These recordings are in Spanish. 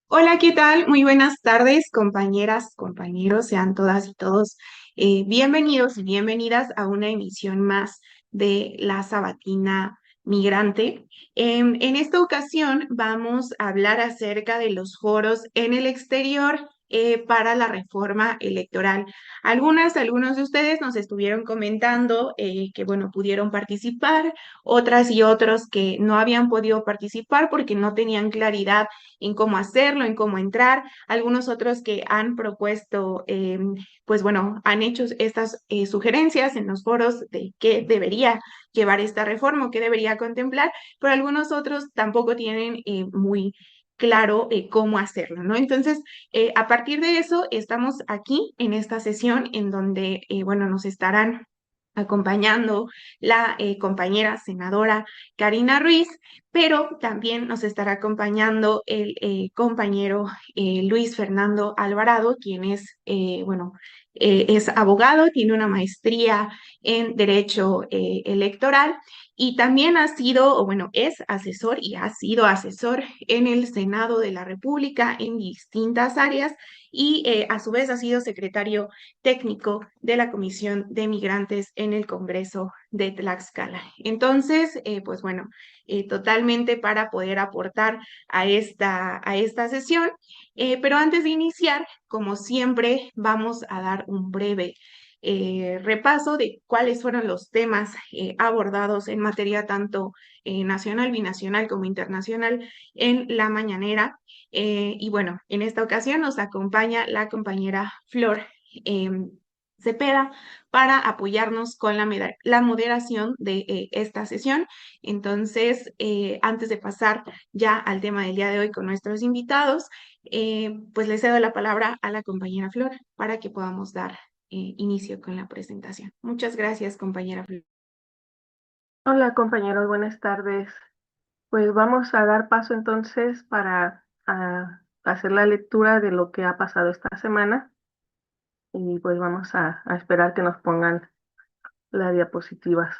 Hola, ¿qué tal? Muy buenas tardes, compañeras, compañeros, sean todas y todos bienvenidos y bienvenidas a una emisión más de La Sabatina Migrante. En esta ocasión vamos a hablar acerca de los foros en el exterior para la reforma electoral. Algunos de ustedes nos estuvieron comentando que, bueno, pudieron participar, otras y otros que no habían podido participar porque no tenían claridad en cómo hacerlo, en cómo entrar. Algunos otros que han propuesto, pues bueno, han hecho estas sugerencias en los foros de qué debería llevar esta reforma o qué debería contemplar, pero algunos otros tampoco tienen muy claro cómo hacerlo, ¿no? Entonces, a partir de eso, estamos aquí en esta sesión en donde, bueno, nos estarán acompañando la compañera senadora Karina Ruiz, pero también nos estará acompañando el compañero Luis Fernando Alvarado, quien es, bueno, es abogado, tiene una maestría en Derecho Electoral y también ha sido, o bueno, es asesor y ha sido asesor en el Senado de la República en distintas áreas y a su vez ha sido secretario técnico de la Comisión de Migrantes en el Congreso de Tlaxcala. Entonces, pues bueno, totalmente para poder aportar a esta sesión. Pero antes de iniciar, como siempre, vamos a dar un breve repaso de cuáles fueron los temas abordados en materia tanto nacional, binacional como internacional en la mañanera. Y bueno, en esta ocasión nos acompaña la compañera Flor Cepeda para apoyarnos con la moderación de esta sesión. Entonces, antes de pasar ya al tema del día de hoy con nuestros invitados, pues le cedo la palabra a la compañera Flor para que podamos dar inicio con la presentación. Muchas gracias, compañera Flor. Hola compañeros, buenas tardes. Pues vamos a dar paso entonces para hacer la lectura de lo que ha pasado esta semana y pues vamos a esperar que nos pongan las diapositivas.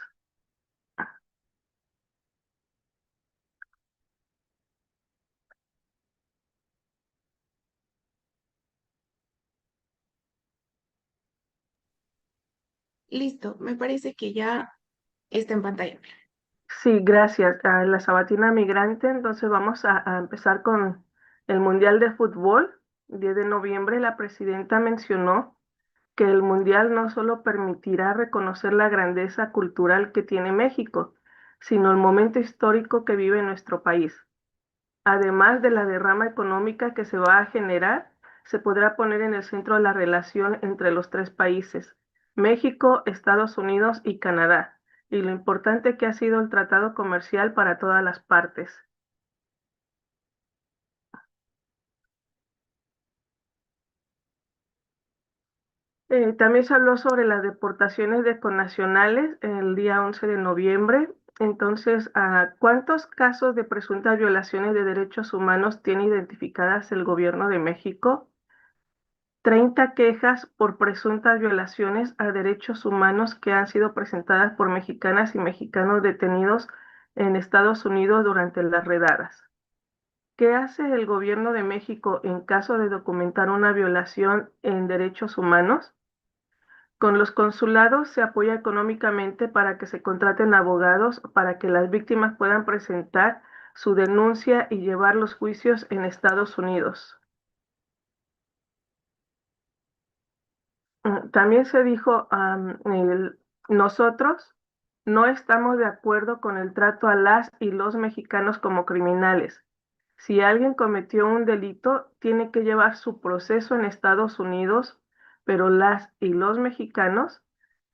Listo, me parece que ya está en pantalla. Sí, gracias. A la Sabatina Migrante, entonces vamos a empezar con el Mundial de Fútbol. 10 de noviembre la presidenta mencionó que el Mundial no solo permitirá reconocer la grandeza cultural que tiene México, sino el momento histórico que vive nuestro país. Además de la derrama económica que se va a generar, se podrá poner en el centro la relación entre los tres países, México, Estados Unidos y Canadá, y lo importante que ha sido el tratado comercial para todas las partes. También se habló sobre las deportaciones de connacionales el día 11 de noviembre. Entonces, ¿cuántos casos de presuntas violaciones de derechos humanos tiene identificadas el gobierno de México? 30 quejas por presuntas violaciones a derechos humanos que han sido presentadas por mexicanas y mexicanos detenidos en Estados Unidos durante las redadas. ¿Qué hace el gobierno de México en caso de documentar una violación en derechos humanos? Con los consulados se apoya económicamente para que se contraten abogados para que las víctimas puedan presentar su denuncia y llevar los juicios en Estados Unidos. También se dijo, nosotros no estamos de acuerdo con el trato a las y los mexicanos como criminales. Si alguien cometió un delito, tiene que llevar su proceso en Estados Unidos, pero las y los mexicanos,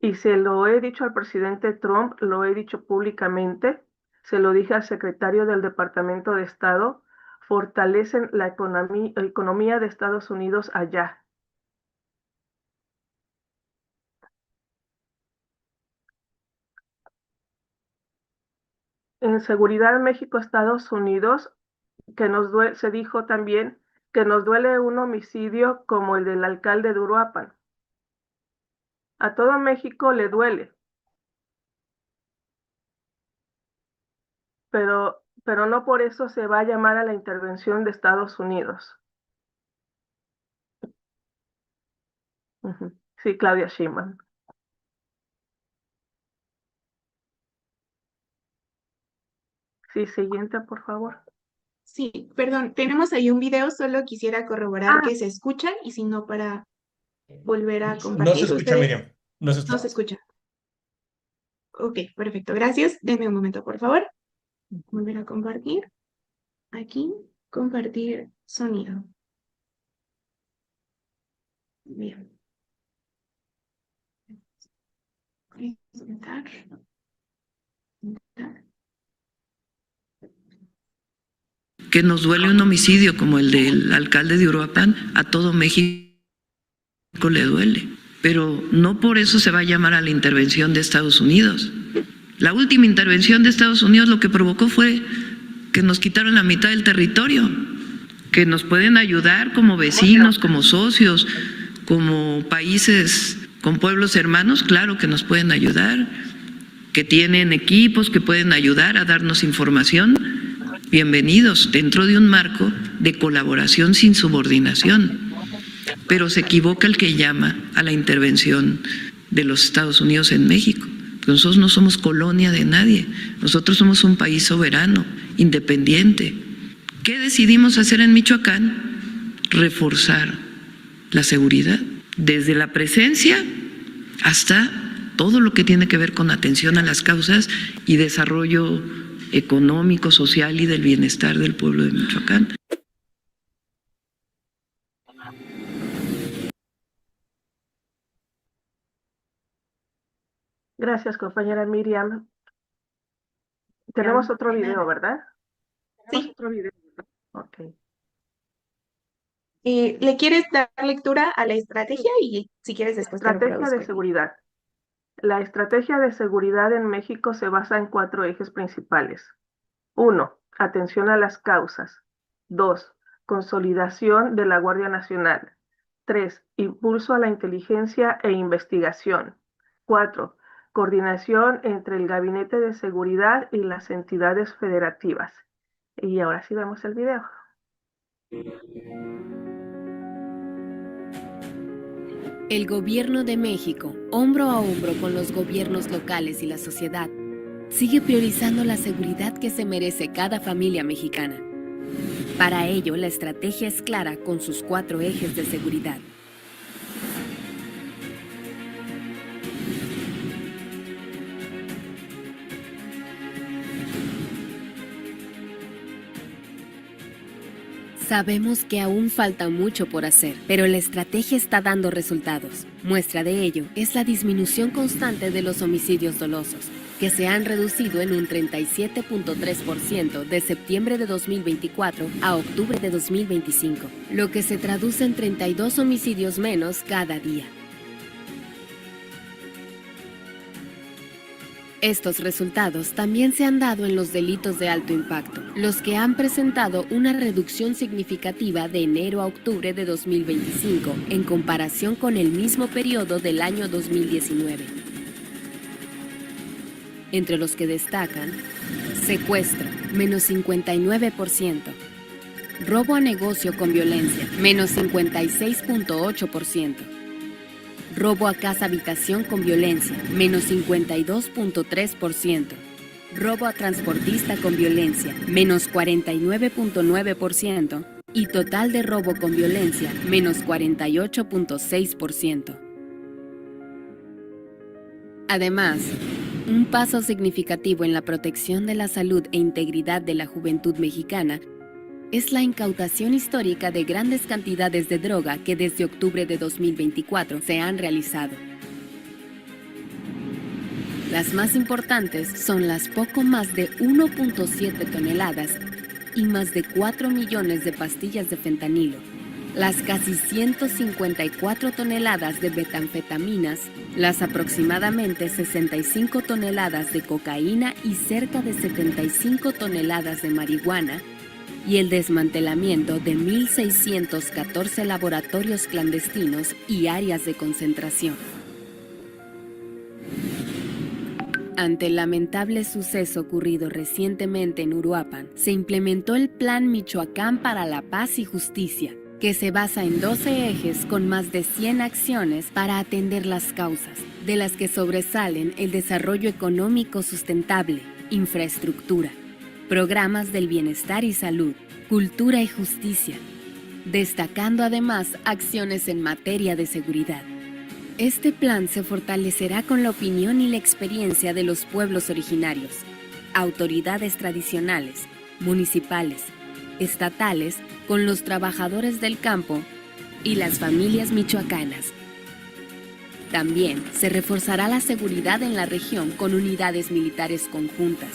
y se lo he dicho al presidente Trump, lo he dicho públicamente, se lo dije al secretario del Departamento de Estado, fortalecen la economía de Estados Unidos allá. En seguridad México-Estados Unidos, se dijo también que nos duele un homicidio como el del alcalde de Uruapan. A todo México le duele, pero no por eso se va a llamar a la intervención de Estados Unidos. Sí, Claudia Sheinbaum. Sí, siguiente, por favor. Sí, perdón, tenemos ahí un video, solo quisiera corroborar que se escuchan y si no para volver a compartir. No se escucha, ¿Ustedes? Miriam. No se No se escucha. escucha. Ok, perfecto, gracias. Denme un momento, por favor. Volver a compartir. Aquí, compartir sonido. Bien. Presentar. Que nos duele un homicidio como el del alcalde de Uruapan, a todo México le duele, pero no por eso se va a llamar a la intervención de Estados Unidos. La última intervención de Estados Unidos lo que provocó fue que nos quitaron la mitad del territorio, que nos pueden ayudar como vecinos, como socios, como países con pueblos hermanos, claro que nos pueden ayudar, que tienen equipos que pueden ayudar a darnos información. Bienvenidos, dentro de un marco de colaboración sin subordinación. Pero se equivoca el que llama a la intervención de los Estados Unidos en México. Nosotros no somos colonia de nadie, nosotros somos un país soberano, independiente. ¿Qué decidimos hacer en Michoacán? Reforzar la seguridad, desde la presencia hasta todo lo que tiene que ver con atención a las causas y desarrollo económico, social y del bienestar del pueblo de Michoacán. Gracias, compañera Miriam. Tenemos otro video, ¿verdad? Sí. Otro video. Ok. ¿Le quieres dar lectura a la estrategia? Y si quieres después te lo Estrategia de traduzco. seguridad. La estrategia de seguridad en México se basa en 4 ejes principales. 1. Atención a las causas. 2. Consolidación de la Guardia Nacional. 3. Impulso a la inteligencia e investigación. 4. Coordinación entre el Gabinete de Seguridad y las entidades federativas. Y ahora sí vemos el video. El Gobierno de México, hombro a hombro con los gobiernos locales y la sociedad, sigue priorizando la seguridad que se merece cada familia mexicana. Para ello, la estrategia es clara con sus 4 ejes de seguridad. Sabemos que aún falta mucho por hacer, pero la estrategia está dando resultados. Muestra de ello es la disminución constante de los homicidios dolosos, que se han reducido en un 37.3% de septiembre de 2024 a octubre de 2025, lo que se traduce en 32 homicidios menos cada día. Estos resultados también se han dado en los delitos de alto impacto, los que han presentado una reducción significativa de enero a octubre de 2025 en comparación con el mismo periodo del año 2019. Entre los que destacan: secuestro, menos 59%, robo a negocio con violencia, menos 56.8%, robo a casa-habitación con violencia, menos 52.3%. Robo a transportista con violencia, menos 49.9%. Y total de robo con violencia, menos 48.6%. Además, un paso significativo en la protección de la salud e integridad de la juventud mexicana es la incautación histórica de grandes cantidades de droga que desde octubre de 2024 se han realizado. Las más importantes son las poco más de 1.7 toneladas y más de 4 millones de pastillas de fentanilo, las casi 154 toneladas de metanfetaminas, las aproximadamente 65 toneladas de cocaína y cerca de 75 toneladas de marihuana, y el desmantelamiento de 1.614 laboratorios clandestinos y áreas de concentración. Ante el lamentable suceso ocurrido recientemente en Uruapan, se implementó el Plan Michoacán para la Paz y Justicia, que se basa en 12 ejes con más de 100 acciones para atender las causas, de las que sobresalen el desarrollo económico sustentable, infraestructura, programas del bienestar y salud, cultura y justicia, destacando además acciones en materia de seguridad. Este plan se fortalecerá con la opinión y la experiencia de los pueblos originarios, autoridades tradicionales, municipales, estatales, con los trabajadores del campo y las familias michoacanas. También se reforzará la seguridad en la región con unidades militares conjuntas,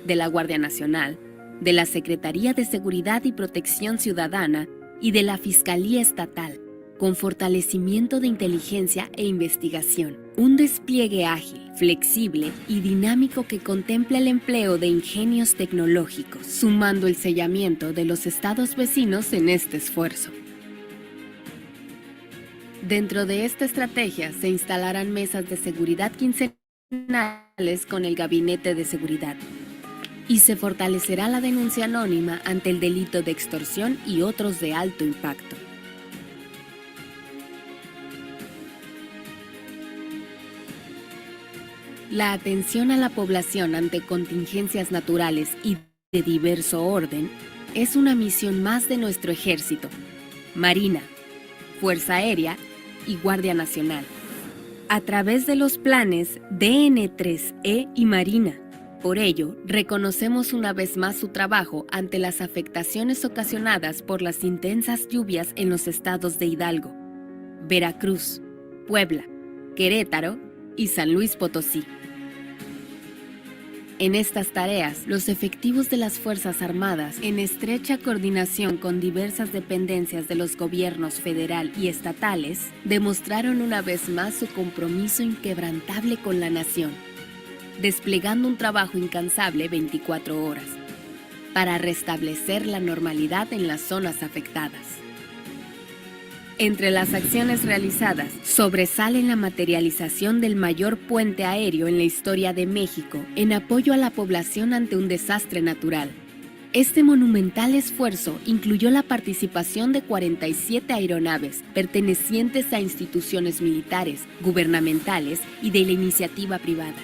de la Guardia Nacional, de la Secretaría de Seguridad y Protección Ciudadana y de la Fiscalía Estatal, con fortalecimiento de inteligencia e investigación. Un despliegue ágil, flexible y dinámico que contempla el empleo de ingenios tecnológicos, sumando el sellamiento de los estados vecinos en este esfuerzo. Dentro de esta estrategia se instalarán mesas de seguridad quincenales con el Gabinete de Seguridad y se fortalecerá la denuncia anónima ante el delito de extorsión y otros de alto impacto. La atención a la población ante contingencias naturales y de diverso orden es una misión más de nuestro Ejército, Marina, Fuerza Aérea y Guardia Nacional, a través de los planes DN3E y Marina. Por ello, reconocemos una vez más su trabajo ante las afectaciones ocasionadas por las intensas lluvias en los estados de Hidalgo, Veracruz, Puebla, Querétaro y San Luis Potosí. En estas tareas, los efectivos de las Fuerzas Armadas, en estrecha coordinación con diversas dependencias de los gobiernos federal y estatales, demostraron una vez más su compromiso inquebrantable con la nación, desplegando un trabajo incansable 24 horas, para restablecer la normalidad en las zonas afectadas. Entre las acciones realizadas, sobresale la materialización del mayor puente aéreo en la historia de México en apoyo a la población ante un desastre natural. Este monumental esfuerzo incluyó la participación de 47 aeronaves pertenecientes a instituciones militares, gubernamentales y de la iniciativa privada,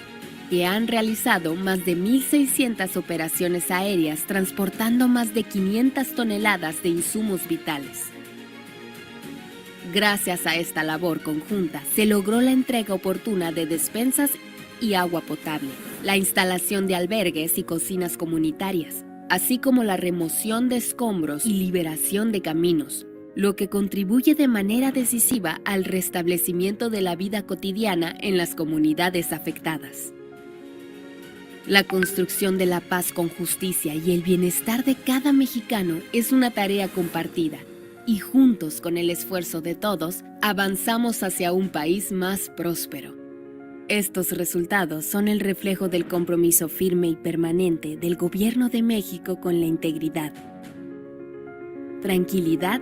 que han realizado más de 1.600 operaciones aéreas transportando más de 500 toneladas de insumos vitales. Gracias a esta labor conjunta, se logró la entrega oportuna de despensas y agua potable, la instalación de albergues y cocinas comunitarias, así como la remoción de escombros y liberación de caminos, lo que contribuye de manera decisiva al restablecimiento de la vida cotidiana en las comunidades afectadas. La construcción de la paz con justicia y el bienestar de cada mexicano es una tarea compartida, y juntos, con el esfuerzo de todos, avanzamos hacia un país más próspero. Estos resultados son el reflejo del compromiso firme y permanente del Gobierno de México con la integridad, tranquilidad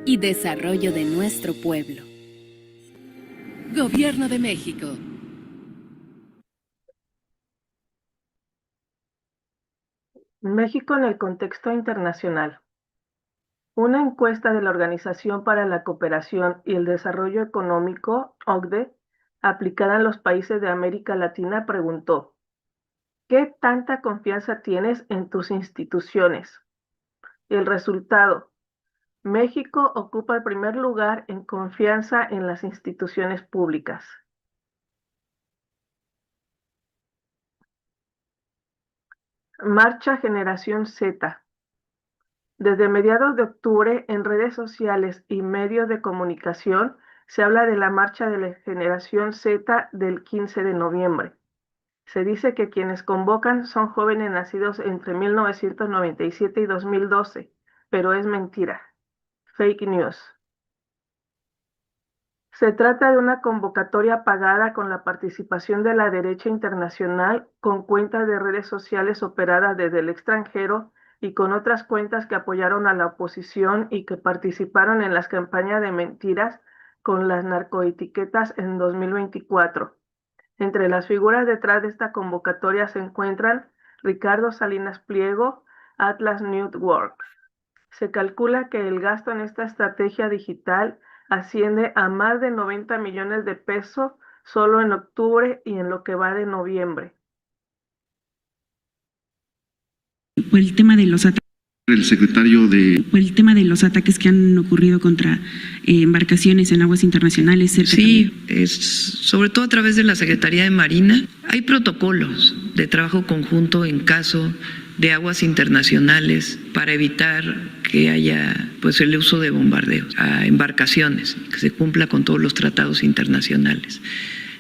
y desarrollo de nuestro pueblo. Gobierno de México. México en el contexto internacional. Una encuesta de la Organización para la Cooperación y el Desarrollo Económico, OCDE, aplicada en los países de América Latina, preguntó: ¿qué tanta confianza tienes en tus instituciones? El resultado: México ocupa el primer lugar en confianza en las instituciones públicas. Marcha Generación Z. Desde mediados de octubre, en redes sociales y medios de comunicación, se habla de la marcha de la Generación Z del 15 de noviembre. Se dice que quienes convocan son jóvenes nacidos entre 1997 y 2012, pero es mentira. Fake news. Se trata de una convocatoria pagada con la participación de la derecha internacional con cuentas de redes sociales operadas desde el extranjero y con otras cuentas que apoyaron a la oposición y que participaron en las campañas de mentiras con las narcoetiquetas en 2024. Entre las figuras detrás de esta convocatoria se encuentran Ricardo Salinas Pliego, Atlas Network. Se calcula que el gasto en esta estrategia digital asciende a más de 90 millones de pesos solo en octubre y en lo que va de noviembre. El tema de los ataques. El tema de los ataques que han ocurrido contra embarcaciones en aguas internacionales. Sí, sobre todo a través de la Secretaría de Marina. Hay protocolos de trabajo conjunto en caso de aguas internacionales para evitar que haya pues el uso de bombardeos a embarcaciones, que se cumpla con todos los tratados internacionales.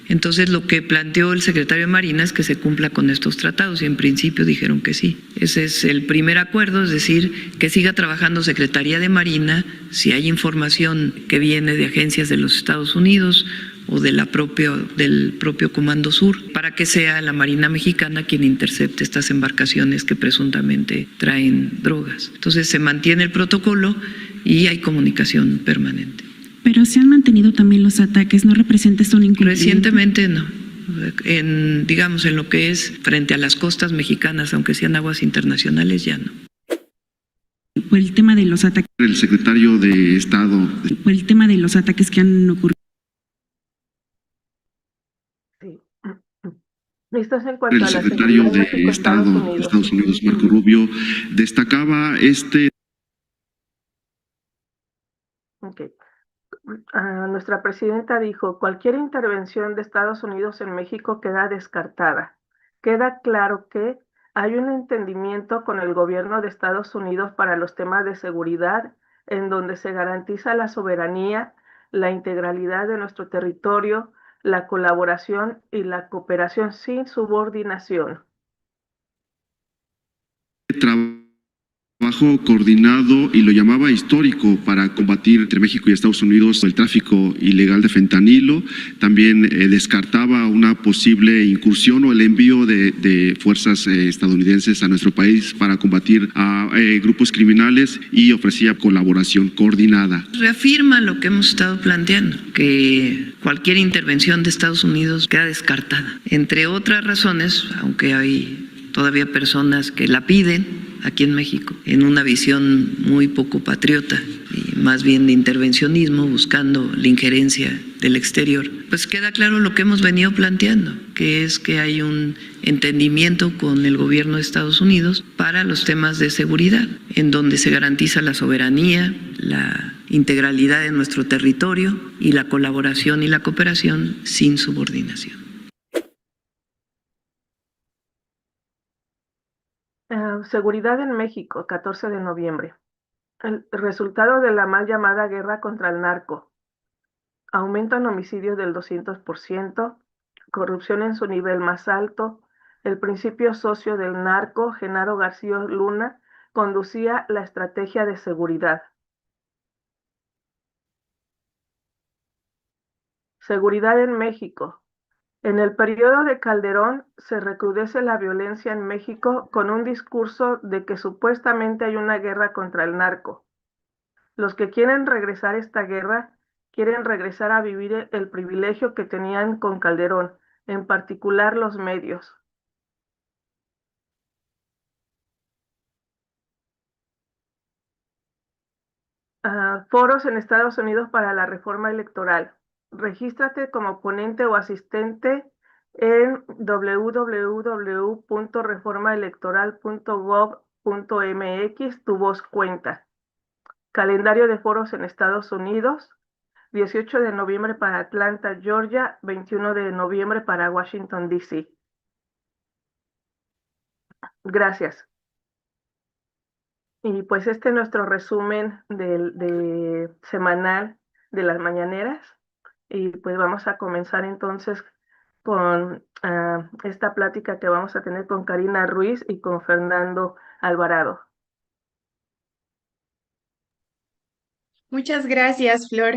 Entonces, lo que planteó el secretario de Marina es que se cumpla con estos tratados y en principio dijeron que sí. Ese es el primer acuerdo, es decir, que siga trabajando Secretaría de Marina si hay información que viene de agencias de los Estados Unidos o del propio Comando Sur, para que sea la Marina Mexicana quien intercepte estas embarcaciones que presuntamente traen drogas. Entonces, se mantiene el protocolo y hay comunicación permanente. Pero se han mantenido también los ataques, ¿no representa esto un incumplimiento? Recientemente no. Digamos, en lo que es frente a las costas mexicanas, aunque sean aguas internacionales, ya no. El tema de los ataques. El secretario de Estado. El tema de los ataques que han ocurrido. Sí. Esto es en cuanto El a la secretario seguridad de Estado de Estados Unidos, Marco Rubio, destacaba Okay. Nuestra presidenta dijo, cualquier intervención de Estados Unidos en México queda descartada. Queda claro que hay un entendimiento con el gobierno de Estados Unidos para los temas de seguridad, en donde se garantiza la soberanía, la integralidad de nuestro territorio, la colaboración y la cooperación sin subordinación. Trabajo coordinado y lo llamaba histórico para combatir entre México y Estados Unidos el tráfico ilegal de fentanilo. También descartaba una posible incursión o el envío de fuerzas estadounidenses a nuestro país para combatir a grupos criminales y ofrecía colaboración coordinada. Reafirma lo que hemos estado planteando, que cualquier intervención de Estados Unidos queda descartada. Entre otras razones, aunque hay todavía personas que la piden, aquí en México, en una visión muy poco patriota y más bien de intervencionismo, buscando la injerencia del exterior, pues queda claro lo que hemos venido planteando, que es que hay un entendimiento con el gobierno de Estados Unidos para los temas de seguridad, en donde se garantiza la soberanía, la integralidad de nuestro territorio y la colaboración y la cooperación sin subordinación. Seguridad en México, 14 de noviembre. El resultado de la mal llamada guerra contra el narco. Aumentan homicidios del 200%, corrupción en su nivel más alto. El principio socio del narco, Genaro García Luna, conducía la estrategia de seguridad. Seguridad en México. En el periodo de Calderón se recrudece la violencia en México con un discurso de que supuestamente hay una guerra contra el narco. Los que quieren regresar a esta guerra quieren regresar a vivir el privilegio que tenían con Calderón, en particular los medios. Foros en Estados Unidos para la reforma electoral. Regístrate como ponente o asistente en www.reformaelectoral.gov.mx. Tu voz cuenta. Calendario de foros en Estados Unidos. 18 de noviembre para Atlanta, Georgia. 21 de noviembre para Washington, D.C. Gracias. Y pues este es nuestro resumen semanal de las mañaneras. Y pues vamos a comenzar entonces con esta plática que vamos a tener con Karina Ruiz y con Fernando Alvarado. Muchas gracias, Flor.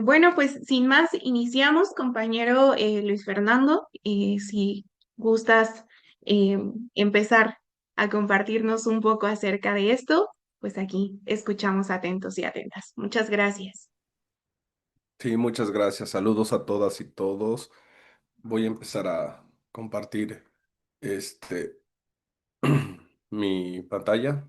Bueno, pues sin más, iniciamos, compañero Luis Fernando, si gustas empezar a compartirnos un poco acerca de esto, pues aquí escuchamos atentos y atentas. Muchas gracias. Sí, muchas gracias. Saludos a todas y todos. Voy a empezar a compartir este mi pantalla.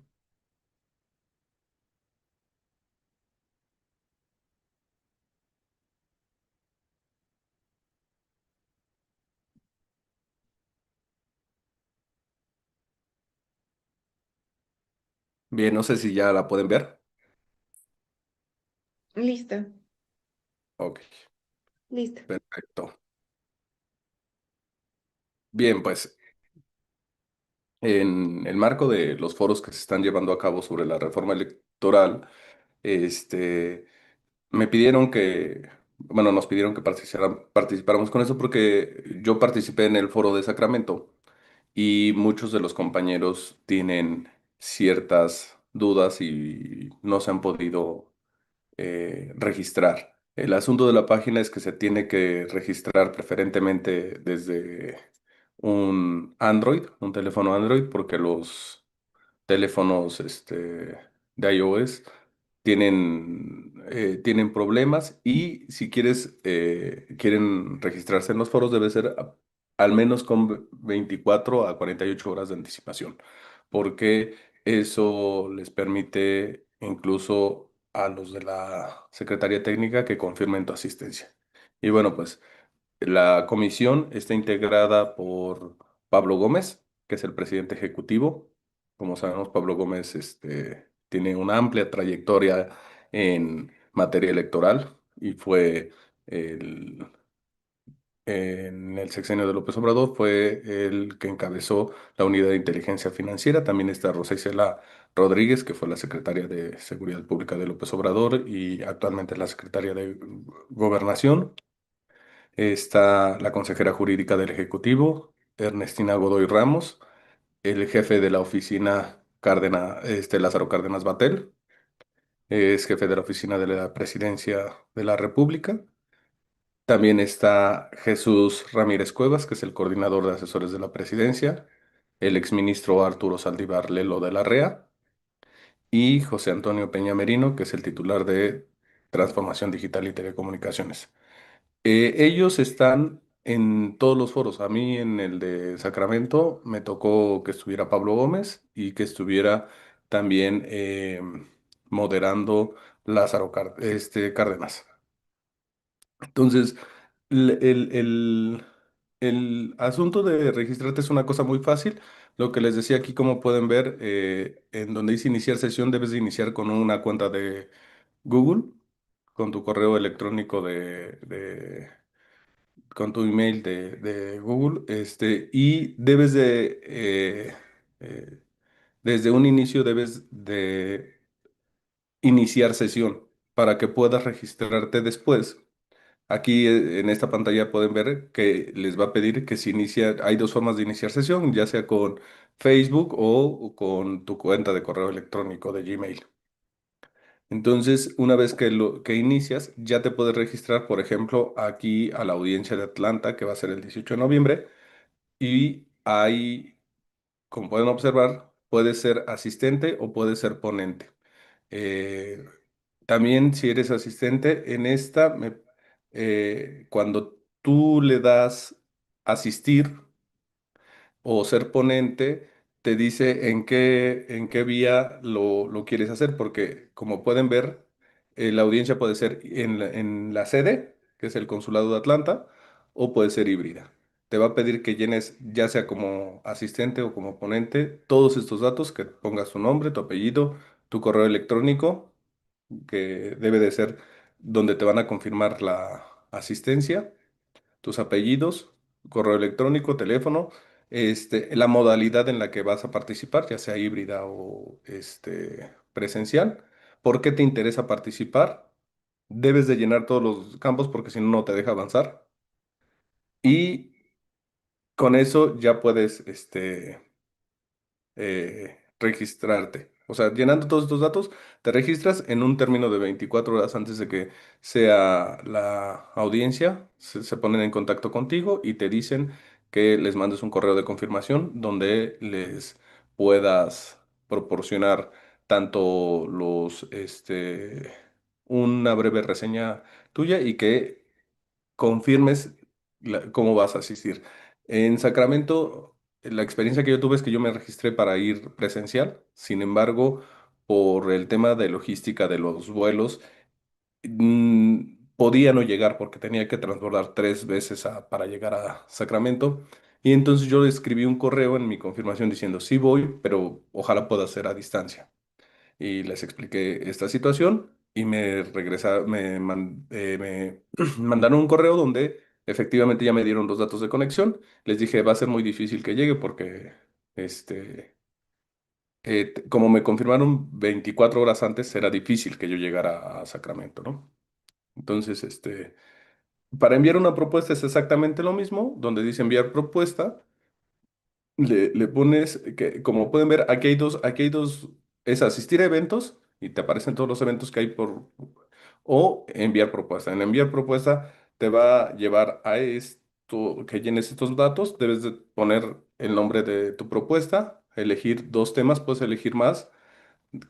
Bien, no sé si ya la pueden ver. Listo, Ok, listo. perfecto. Bien, pues en el marco de los foros que se están llevando a cabo sobre la reforma electoral, este, me pidieron bueno, nos pidieron que participáramos con eso porque yo participé en el foro de Sacramento y muchos de los compañeros tienen ciertas dudas y no se han podido registrar. El asunto de la página es que se tiene que registrar preferentemente desde un Android, un teléfono Android, porque los teléfonos de iOS tienen problemas y si quieren registrarse en los foros debe ser al menos con 24 a 48 horas de anticipación, porque eso les permite incluso a los de la Secretaría Técnica que confirmen tu asistencia. Y bueno, pues la comisión está integrada por Pablo Gómez, que es el presidente ejecutivo. Como sabemos, Pablo Gómez tiene una amplia trayectoria en materia electoral y en el sexenio de López Obrador, fue el que encabezó la unidad de inteligencia financiera. También está Rosa Isela Rodríguez, que fue la secretaria de Seguridad Pública de López Obrador y actualmente es la secretaria de Gobernación. Está la consejera jurídica del Ejecutivo, Ernestina Godoy Ramos, el jefe de la oficina Lázaro Cárdenas Batel, es jefe de la oficina de la Presidencia de la República. También está Jesús Ramírez Cuevas, que es el coordinador de asesores de la Presidencia, el exministro Arturo Saldívar Lelo de la REA y José Antonio Peña Merino, que es el titular de Transformación Digital y Telecomunicaciones. Ellos están en todos los foros. A mí en el de Sacramento me tocó que estuviera Pablo Gómez y que estuviera también moderando Cárdenas. Entonces, el, el- el- el asunto de registrarte es una cosa muy fácil. Lo que les decía aquí, como pueden ver, en donde dice iniciar sesión, debes de iniciar con una cuenta de Google, con tu correo electrónico con tu email de Google, y desde un inicio debes de iniciar sesión para que puedas registrarte después. Aquí en esta pantalla pueden ver que les va a pedir que se inicia, hay dos formas de iniciar sesión, ya sea con Facebook o con tu cuenta de correo electrónico de Gmail. Entonces, una vez que inicias, ya te puedes registrar, por ejemplo, aquí a la audiencia de Atlanta, que va a ser el 18 de noviembre, y ahí, como pueden observar, puede ser asistente o puede ser ponente. Eh, También, si eres asistente, cuando tú le das asistir, o ser ponente, te dice en qué vía lo quieres hacer, porque como pueden ver, la audiencia puede ser en la sede, que es el Consulado de Atlanta, o puede ser híbrida. Te va a pedir que llenes, ya sea como asistente o como ponente, todos estos datos, que pongas tu nombre, tu apellido, tu correo electrónico, que debe de ser donde te van a confirmar la asistencia, tus apellidos, correo electrónico, teléfono, la modalidad en la que vas a participar, ya sea híbrida o presencial. ¿Por qué te interesa participar? Debes de llenar todos los campos porque si no, no te deja avanzar. Y con eso ya puedes registrarte. O sea, llenando todos estos datos, te registras en un término de 24 horas antes de que sea la audiencia. Se ponen en contacto contigo y te dicen que les mandes un correo de confirmación donde les puedas proporcionar tanto una breve reseña tuya y que confirmes cómo vas a asistir. En Sacramento, la experiencia que yo tuve es que yo me registré para ir presencial. Sin embargo, por el tema de logística de los vuelos, podía no llegar porque tenía que transbordar 3 veces para llegar a Sacramento. Y entonces yo le escribí un correo en mi confirmación diciendo, sí voy, pero ojalá pueda ser a distancia. Y les expliqué esta situación y me mandaron un correo donde efectivamente ya me dieron los datos de conexión. Les dije, va a ser muy difícil que llegue porque, como me confirmaron 24 horas antes, era difícil que yo llegara a Sacramento, ¿no? Entonces, para enviar una propuesta es exactamente lo mismo, donde dice enviar propuesta. Le pones, que, como pueden ver, aquí hay dos, es asistir a eventos y te aparecen todos los eventos que hay o enviar propuesta. En enviar propuesta te va a llevar a esto, que llenes estos datos, debes de poner el nombre de tu propuesta, elegir 2 temas, puedes elegir más,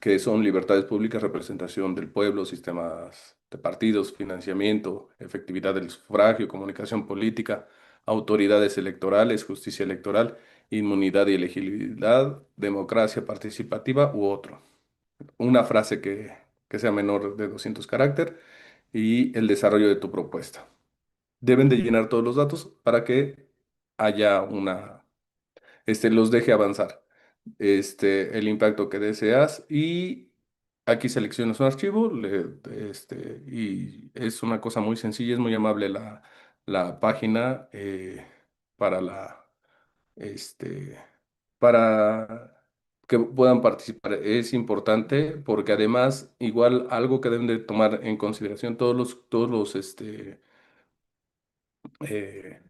que son libertades públicas, representación del pueblo, sistemas de partidos, financiamiento, efectividad del sufragio, comunicación política, autoridades electorales, justicia electoral, inmunidad y elegibilidad, democracia participativa u otro. Una frase que sea menor de 200 caracteres y el desarrollo de tu propuesta. Deben de llenar todos los datos para que haya los deje avanzar, el impacto que deseas y aquí seleccionas un archivo y es una cosa muy sencilla, es muy amable la página para este, para que puedan participar. Es importante porque además igual algo que deben de tomar en consideración eh,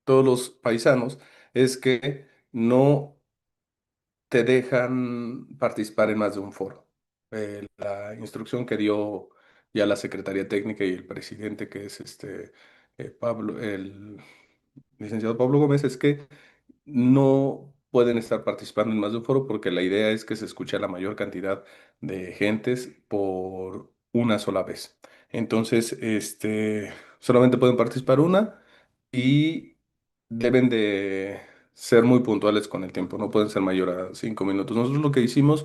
todos los paisanos es que no te dejan participar en más de un foro. La instrucción que dio ya la Secretaría Técnica y el presidente, que es el licenciado Pablo Gómez, es que no pueden estar participando en más de un foro porque la idea es que se escuche a la mayor cantidad de gentes por una sola vez. Entonces, solamente pueden participar una y deben de ser muy puntuales con el tiempo, no pueden ser mayor a 5 minutos. Nosotros lo que hicimos,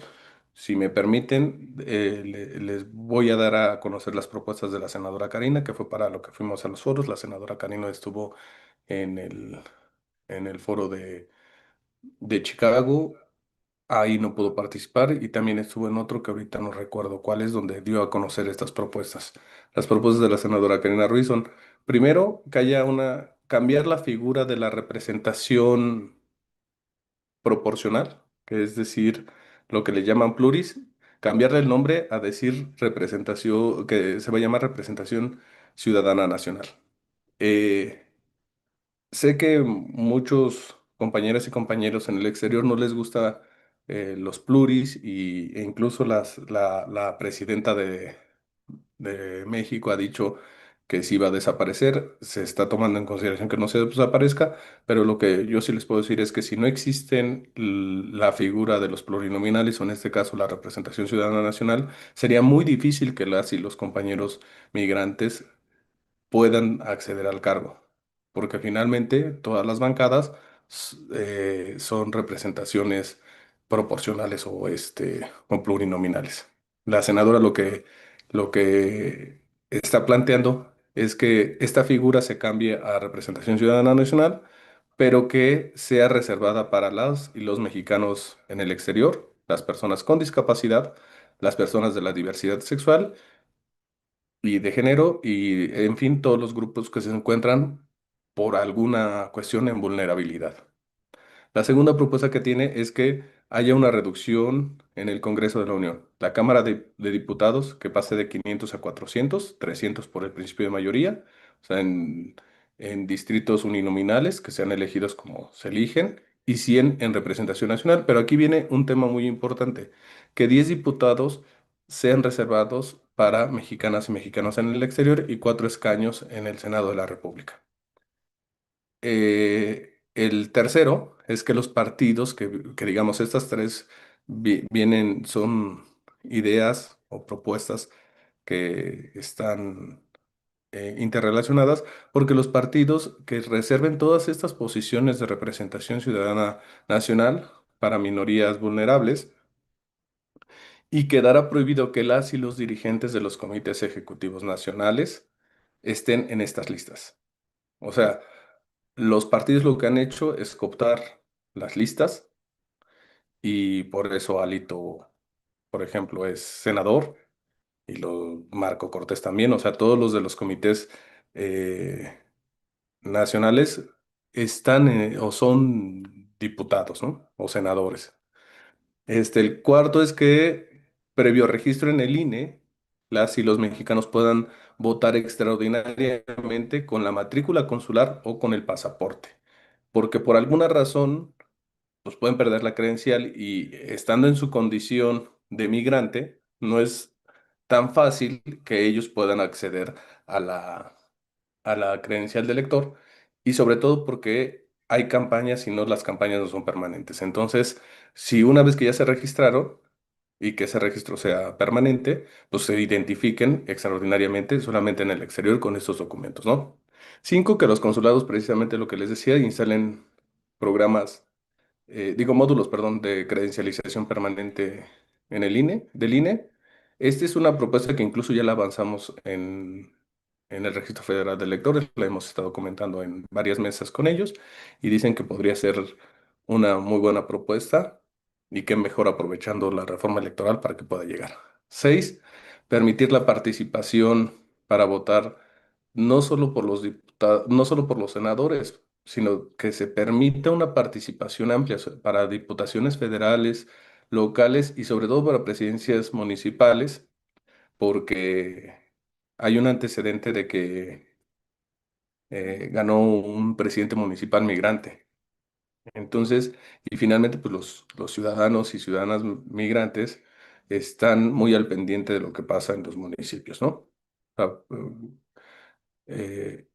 si me permiten, les voy a dar a conocer las propuestas de la senadora Karina, que fue para lo que fuimos a los foros. La senadora Karina estuvo en el foro de Chicago, ahí no pudo participar y también estuvo en otro que ahorita no recuerdo cuál es, donde dio a conocer estas propuestas. Las propuestas de la senadora Karina Ruiz son, primero, que haya cambiar la figura de la representación proporcional, que es decir, lo que le llaman pluris, cambiarle el nombre a decir representación, que se va a llamar representación ciudadana nacional. Eh, Sé que muchos compañeras y compañeros en el exterior no les gusta los pluris e incluso la presidenta de México ha dicho que si va a desaparecer, se está tomando en consideración que no se desaparezca, pero lo que yo sí les puedo decir es que si no existen la figura de los plurinominales, o en este caso la representación ciudadana nacional, sería muy difícil que las y los compañeros migrantes puedan acceder al cargo, porque finalmente todas las bancadas son representaciones proporcionales o plurinominales. La senadora lo que está planteando es que esta figura se cambie a representación ciudadana nacional, pero que sea reservada para las y los mexicanos en el exterior, las personas con discapacidad, las personas de la diversidad sexual y de género y, en fin, todos los grupos que se encuentran por alguna cuestión en vulnerabilidad. La segunda propuesta que tiene es que haya una reducción en el Congreso de la Unión. La Cámara de Diputados que pase de 500 a 400, 300 por el principio de mayoría, o sea, en distritos uninominales que sean elegidos como se eligen, y 100 en representación nacional. Pero aquí viene un tema muy importante, que 10 diputados sean reservados para mexicanas y mexicanos en el exterior y 4 escaños en el Senado de la República. El tercero es que los partidos, que digamos, estas tres son ideas o propuestas que están interrelacionadas, porque los partidos que reserven todas estas posiciones de representación ciudadana nacional para minorías vulnerables, y quedará prohibido que las y los dirigentes de los comités ejecutivos nacionales estén en estas listas. O sea, los partidos lo que han hecho es cooptar las listas y por eso Alito, por ejemplo, es senador y Marco Cortés también. O sea, todos los de los comités eh, nacionales están o son diputados, ¿no? O senadores. El cuarto es que, previo registro en el INE, las y los mexicanos puedan votar extraordinariamente con la matrícula consular o con el pasaporte, porque por alguna razón, pues pueden perder la credencial y estando en su condición de migrante, no es tan fácil que ellos puedan acceder a la credencial de elector, y sobre todo porque hay campañas y no, las campañas no son permanentes. Entonces, si una vez que ya se registraron y que ese registro sea permanente, pues se identifiquen extraordinariamente solamente en el exterior con estos documentos, ¿no? Cinco, que los consulados, precisamente lo que les decía, instalen programas, módulos, perdón, de credencialización permanente en el del INE. Esta es una propuesta que incluso ya la avanzamos en el Registro Federal de Electores, la hemos estado comentando en varias mesas con ellos y dicen que podría ser una muy buena propuesta y que mejor aprovechando la reforma electoral para que pueda llegar. Seis, permitir la participación para votar no solo por los diputados, no solo por los senadores, sino que se permita una participación amplia para diputaciones federales, locales y sobre todo para presidencias municipales, porque hay un antecedente de que ganó un presidente municipal migrante. Entonces, y finalmente, pues los ciudadanos y ciudadanas migrantes están muy al pendiente de lo que pasa en los municipios, ¿no? Ah, eh,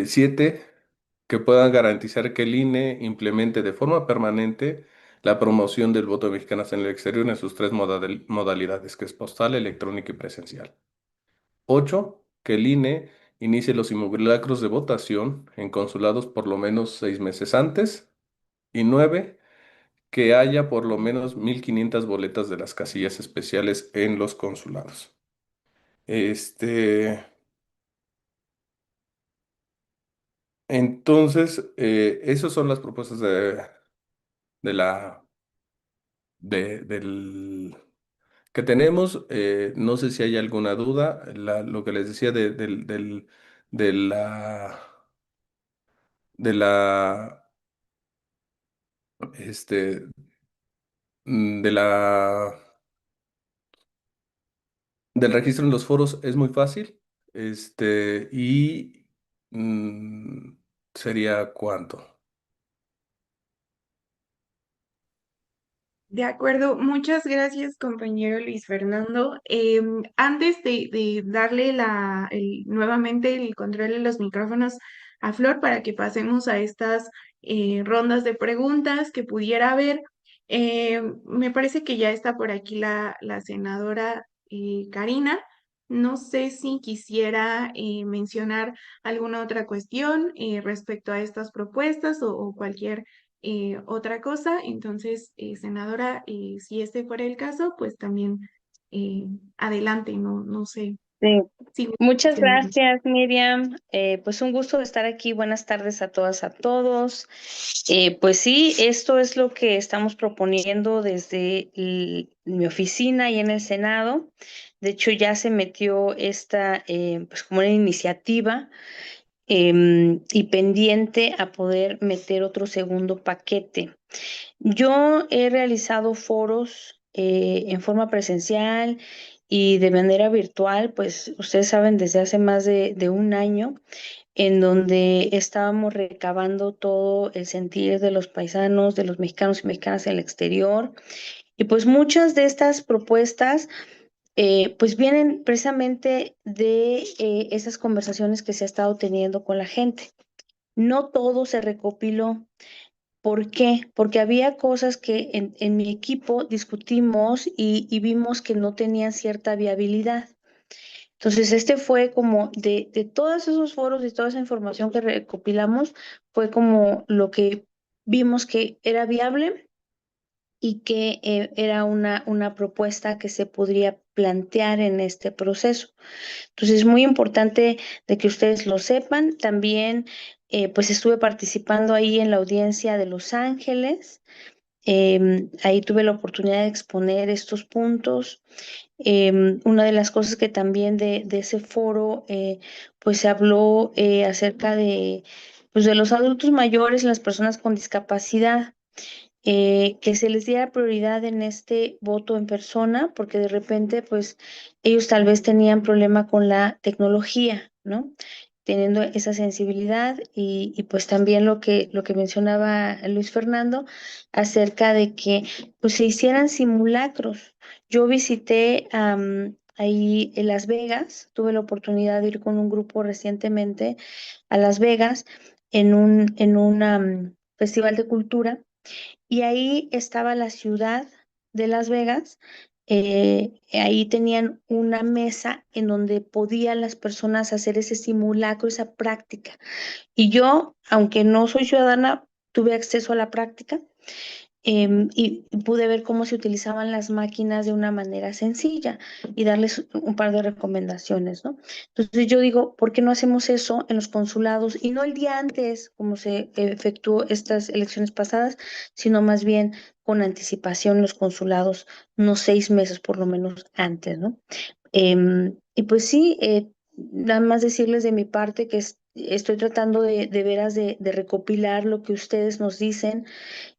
siete, que puedan garantizar que el INE implemente de forma permanente la promoción del voto de mexicanos en el exterior en sus tres modalidades, que es postal, electrónica y presencial. 8, que el INE inicie los simulacros de votación en consulados por lo menos 6 meses antes. Y 9, que haya por lo menos 1,500 boletas de las casillas especiales en los consulados. Este, esas son las propuestas de la, del, que tenemos. No sé si hay alguna duda. Lo que les decía de la, de la, este, de la, del registro en los foros es muy fácil. Y sería cuánto. De acuerdo, muchas gracias, compañero Luis Fernando. Antes de darle nuevamente el control de los micrófonos a Flor para que pasemos a estas rondas de preguntas que pudiera haber, me parece que ya está por aquí la senadora Karina. No sé si quisiera mencionar alguna otra cuestión respecto a estas propuestas o cualquier otra cosa. Entonces, senadora, si este fuera el caso, pues también eh, adelante, no sé Sí, si gusta muchas mencionarlo. gracias, Miriam. Pues un gusto estar aquí. Buenas tardes a todas, a todos. Pues sí, esto es lo que estamos proponiendo desde mi oficina y en el Senado. De hecho, ya se metió esta, pues como una iniciativa y pendiente a poder meter otro segundo paquete. Yo he realizado foros en forma presencial y de manera virtual, pues ustedes saben, desde hace más de un año, en donde estábamos recabando todo el sentir de los paisanos, de los mexicanos y mexicanas en el exterior. Y pues muchas de estas propuestas, pues vienen precisamente de esas conversaciones que se ha estado teniendo con la gente. No todo se recopiló. ¿Por qué? Porque había cosas que en mi equipo discutimos y vimos que no tenían cierta viabilidad. Entonces, este fue como de todos esos foros y toda esa información que recopilamos, fue como lo que vimos que era viable y que era una propuesta que se podría plantear en este proceso. Entonces, es muy importante de que ustedes lo sepan. También, pues estuve participando ahí en la audiencia de Los Ángeles. Ahí tuve la oportunidad de exponer estos puntos. Una de las cosas que también de ese foro, pues se habló acerca pues de los adultos mayores, las personas con discapacidad, que se les diera prioridad en este voto en persona, porque de repente, pues ellos tal vez tenían problema con la tecnología, ¿no? Teniendo esa sensibilidad y pues también lo que mencionaba Luis Fernando acerca de que pues se hicieran simulacros. Yo visité ahí en Las Vegas, tuve la oportunidad de ir con un grupo recientemente a Las Vegas en un festival de cultura y ahí estaba la ciudad de Las Vegas. Ahí tenían una mesa en donde podían las personas hacer ese simulacro, esa práctica. Y yo, aunque no soy ciudadana, tuve acceso a la práctica y pude ver cómo se utilizaban las máquinas de una manera sencilla y darles un par de recomendaciones, ¿no? Entonces yo digo, ¿por qué no hacemos eso en los consulados y no el día antes, como se efectuó estas elecciones pasadas, sino más bien con anticipación en los consulados, unos 6 meses por lo menos antes, ¿no? Y pues sí, nada más decirles de mi parte que estoy tratando de veras de recopilar lo que ustedes nos dicen,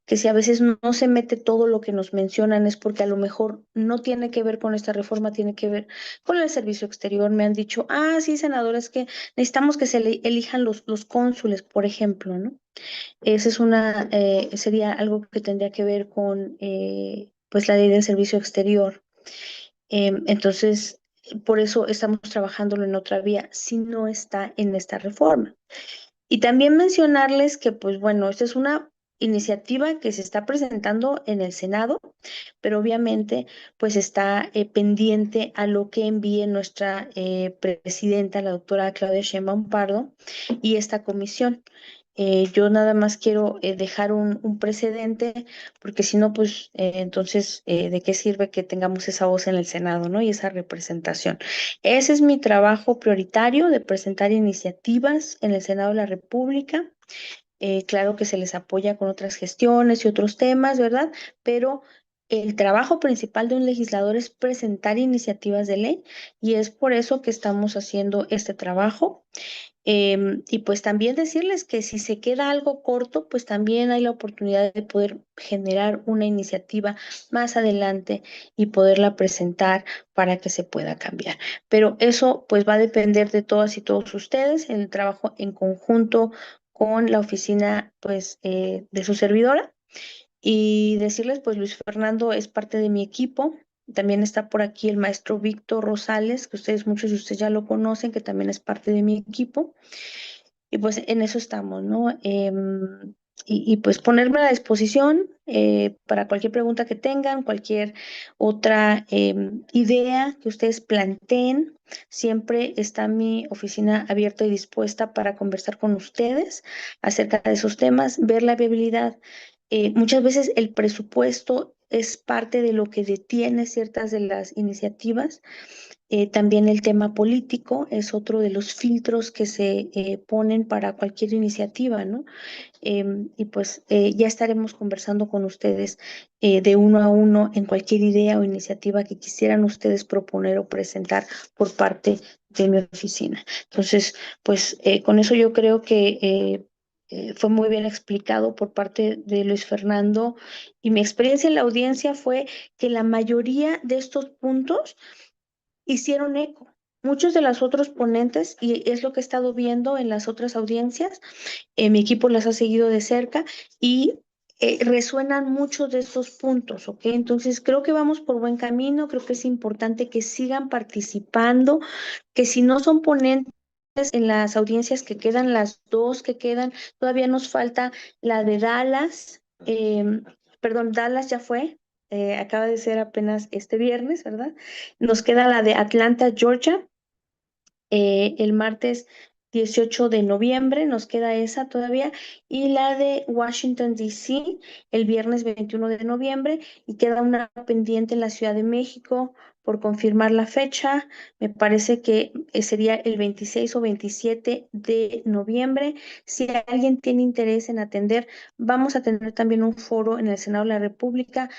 que si a veces no se mete todo lo que nos mencionan es porque a lo mejor no tiene que ver con esta reforma, tiene que ver con el servicio exterior. Me han dicho, sí, senadora, es que necesitamos que elijan los cónsules, por ejemplo, ¿no? Esa es sería algo que tendría que ver con pues la ley del servicio exterior. Entonces, por eso estamos trabajándolo en otra vía, si no está en esta reforma. Y también mencionarles que, pues bueno, esta es una iniciativa que se está presentando en el Senado, pero obviamente pues está pendiente a lo que envíe nuestra presidenta, la doctora Claudia Sheinbaum Pardo, y esta comisión. Yo nada más quiero dejar un precedente, porque si no, pues entonces, ¿de qué sirve que tengamos esa voz en el Senado, ¿no? Y esa representación. Ese es mi trabajo prioritario de presentar iniciativas en el Senado de la República. Claro que se les apoya con otras gestiones y otros temas, ¿verdad? Pero el trabajo principal de un legislador es presentar iniciativas de ley y es por eso que estamos haciendo este trabajo. Y pues también decirles que si se queda algo corto, pues también hay la oportunidad de poder generar una iniciativa más adelante y poderla presentar para que se pueda cambiar. Pero eso pues va a depender de todas y todos ustedes, en el trabajo en conjunto con la oficina pues de su servidora. Y decirles, pues Luis Fernando es parte de mi equipo. También está por aquí el maestro Víctor Rosales, que muchos de ustedes ya lo conocen, que también es parte de mi equipo. Y pues en eso estamos, ¿no? Y pues ponerme a la disposición para cualquier pregunta que tengan, cualquier otra idea que ustedes planteen. Siempre está mi oficina abierta y dispuesta para conversar con ustedes acerca de esos temas, ver la viabilidad. Muchas veces el presupuesto es parte de lo que detiene ciertas de las iniciativas. También el tema político es otro de los filtros que se ponen para cualquier iniciativa, ¿no? Y pues ya estaremos conversando con ustedes de uno a uno en cualquier idea o iniciativa que quisieran ustedes proponer o presentar por parte de mi oficina. Entonces, pues con eso yo creo que fue muy bien explicado por parte de Luis Fernando y mi experiencia en la audiencia fue que la mayoría de estos puntos hicieron eco. Muchos de los otros ponentes, y es lo que he estado viendo en las otras audiencias, mi equipo las ha seguido de cerca y resuenan muchos de estos puntos, ¿ok? Entonces creo que vamos por buen camino, creo que es importante que sigan participando, que si no son ponentes, en las audiencias que quedan, las dos que quedan. Todavía nos falta la de Dallas. Perdón, Dallas ya fue. Acaba de ser apenas este viernes, ¿verdad? Nos queda la de Atlanta, Georgia, el martes 18 de noviembre, nos queda esa todavía, y la de Washington, D.C., el viernes 21 de noviembre, y queda una pendiente en la Ciudad de México por confirmar la fecha. Me parece que sería el 26 o 27 de noviembre. Si alguien tiene interés en atender, vamos a tener también un foro en el Senado de la República.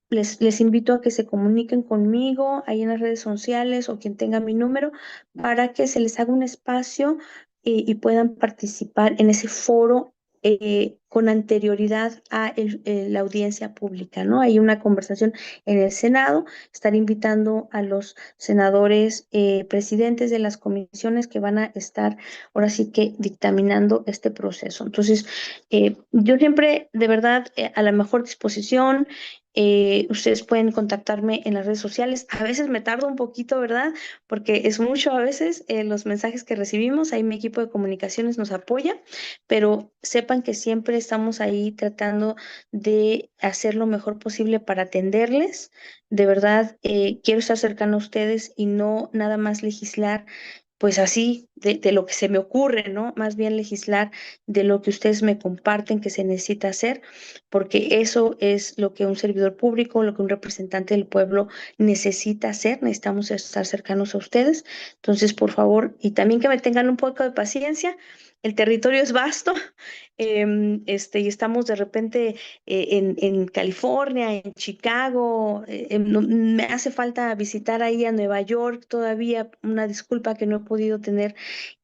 Les invito a que se comuniquen conmigo ahí en las redes sociales o quien tenga mi número para que se les haga un espacio y puedan participar en ese foro con anterioridad a la audiencia pública, ¿no? Hay una conversación en el Senado, estar invitando a los senadores presidentes de las comisiones que van a estar ahora sí que dictaminando este proceso. Entonces, yo siempre, de verdad, a la mejor disposición. Ustedes pueden contactarme en las redes sociales. A veces me tardo un poquito, ¿verdad? Porque es mucho a veces los mensajes que recibimos. Ahí mi equipo de comunicaciones nos apoya, pero sepan que siempre estamos ahí tratando de hacer lo mejor posible para atenderles. De verdad, quiero estar cercano a ustedes y no nada más legislar pues así, de lo que se me ocurre, ¿no? Más bien legislar de lo que ustedes me comparten que se necesita hacer, porque eso es lo que un servidor público, lo que un representante del pueblo necesita hacer. Necesitamos estar cercanos a ustedes. Entonces, por favor, y también que me tengan un poco de paciencia. El territorio es vasto, y estamos de repente en California, en Chicago. Me hace falta visitar ahí a Nueva York todavía. Una disculpa que no he podido tener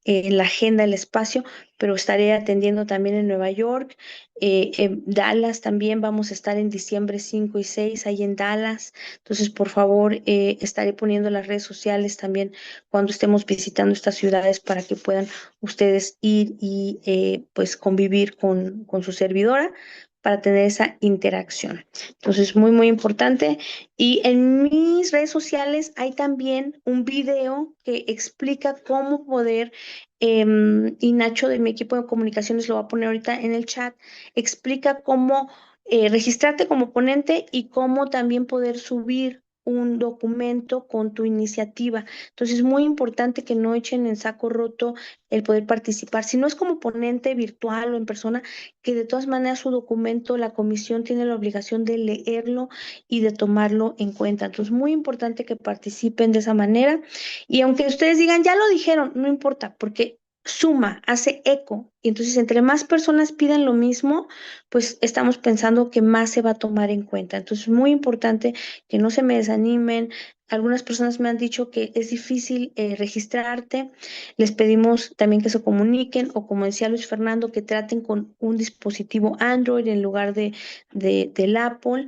en la agenda el espacio, pero estaré atendiendo también en Nueva York. En Dallas también vamos a estar en diciembre 5 y 6 ahí en Dallas. Entonces, por favor, estaré poniendo las redes sociales también cuando estemos visitando estas ciudades para que puedan ustedes ir y pues convivir con su servidora para tener esa interacción. Entonces, muy, muy importante. Y en mis redes sociales hay también un video que explica cómo poder, y Nacho de mi equipo de comunicaciones lo va a poner ahorita en el chat, explica cómo registrarte como ponente y cómo también poder subir un documento con tu iniciativa. Entonces, es muy importante que no echen en saco roto el poder participar. Si no es como ponente virtual o en persona, que de todas maneras su documento, la comisión tiene la obligación de leerlo y de tomarlo en cuenta. Entonces, muy importante que participen de esa manera. Y aunque ustedes digan, ya lo dijeron, no importa, porque suma, hace eco. Y entonces, entre más personas piden lo mismo, pues estamos pensando que más se va a tomar en cuenta. Entonces, muy importante que no se me desanimen. Algunas personas me han dicho que es difícil registrarte. Les pedimos también que se comuniquen o, como decía Luis Fernando, que traten con un dispositivo Android en lugar del Apple,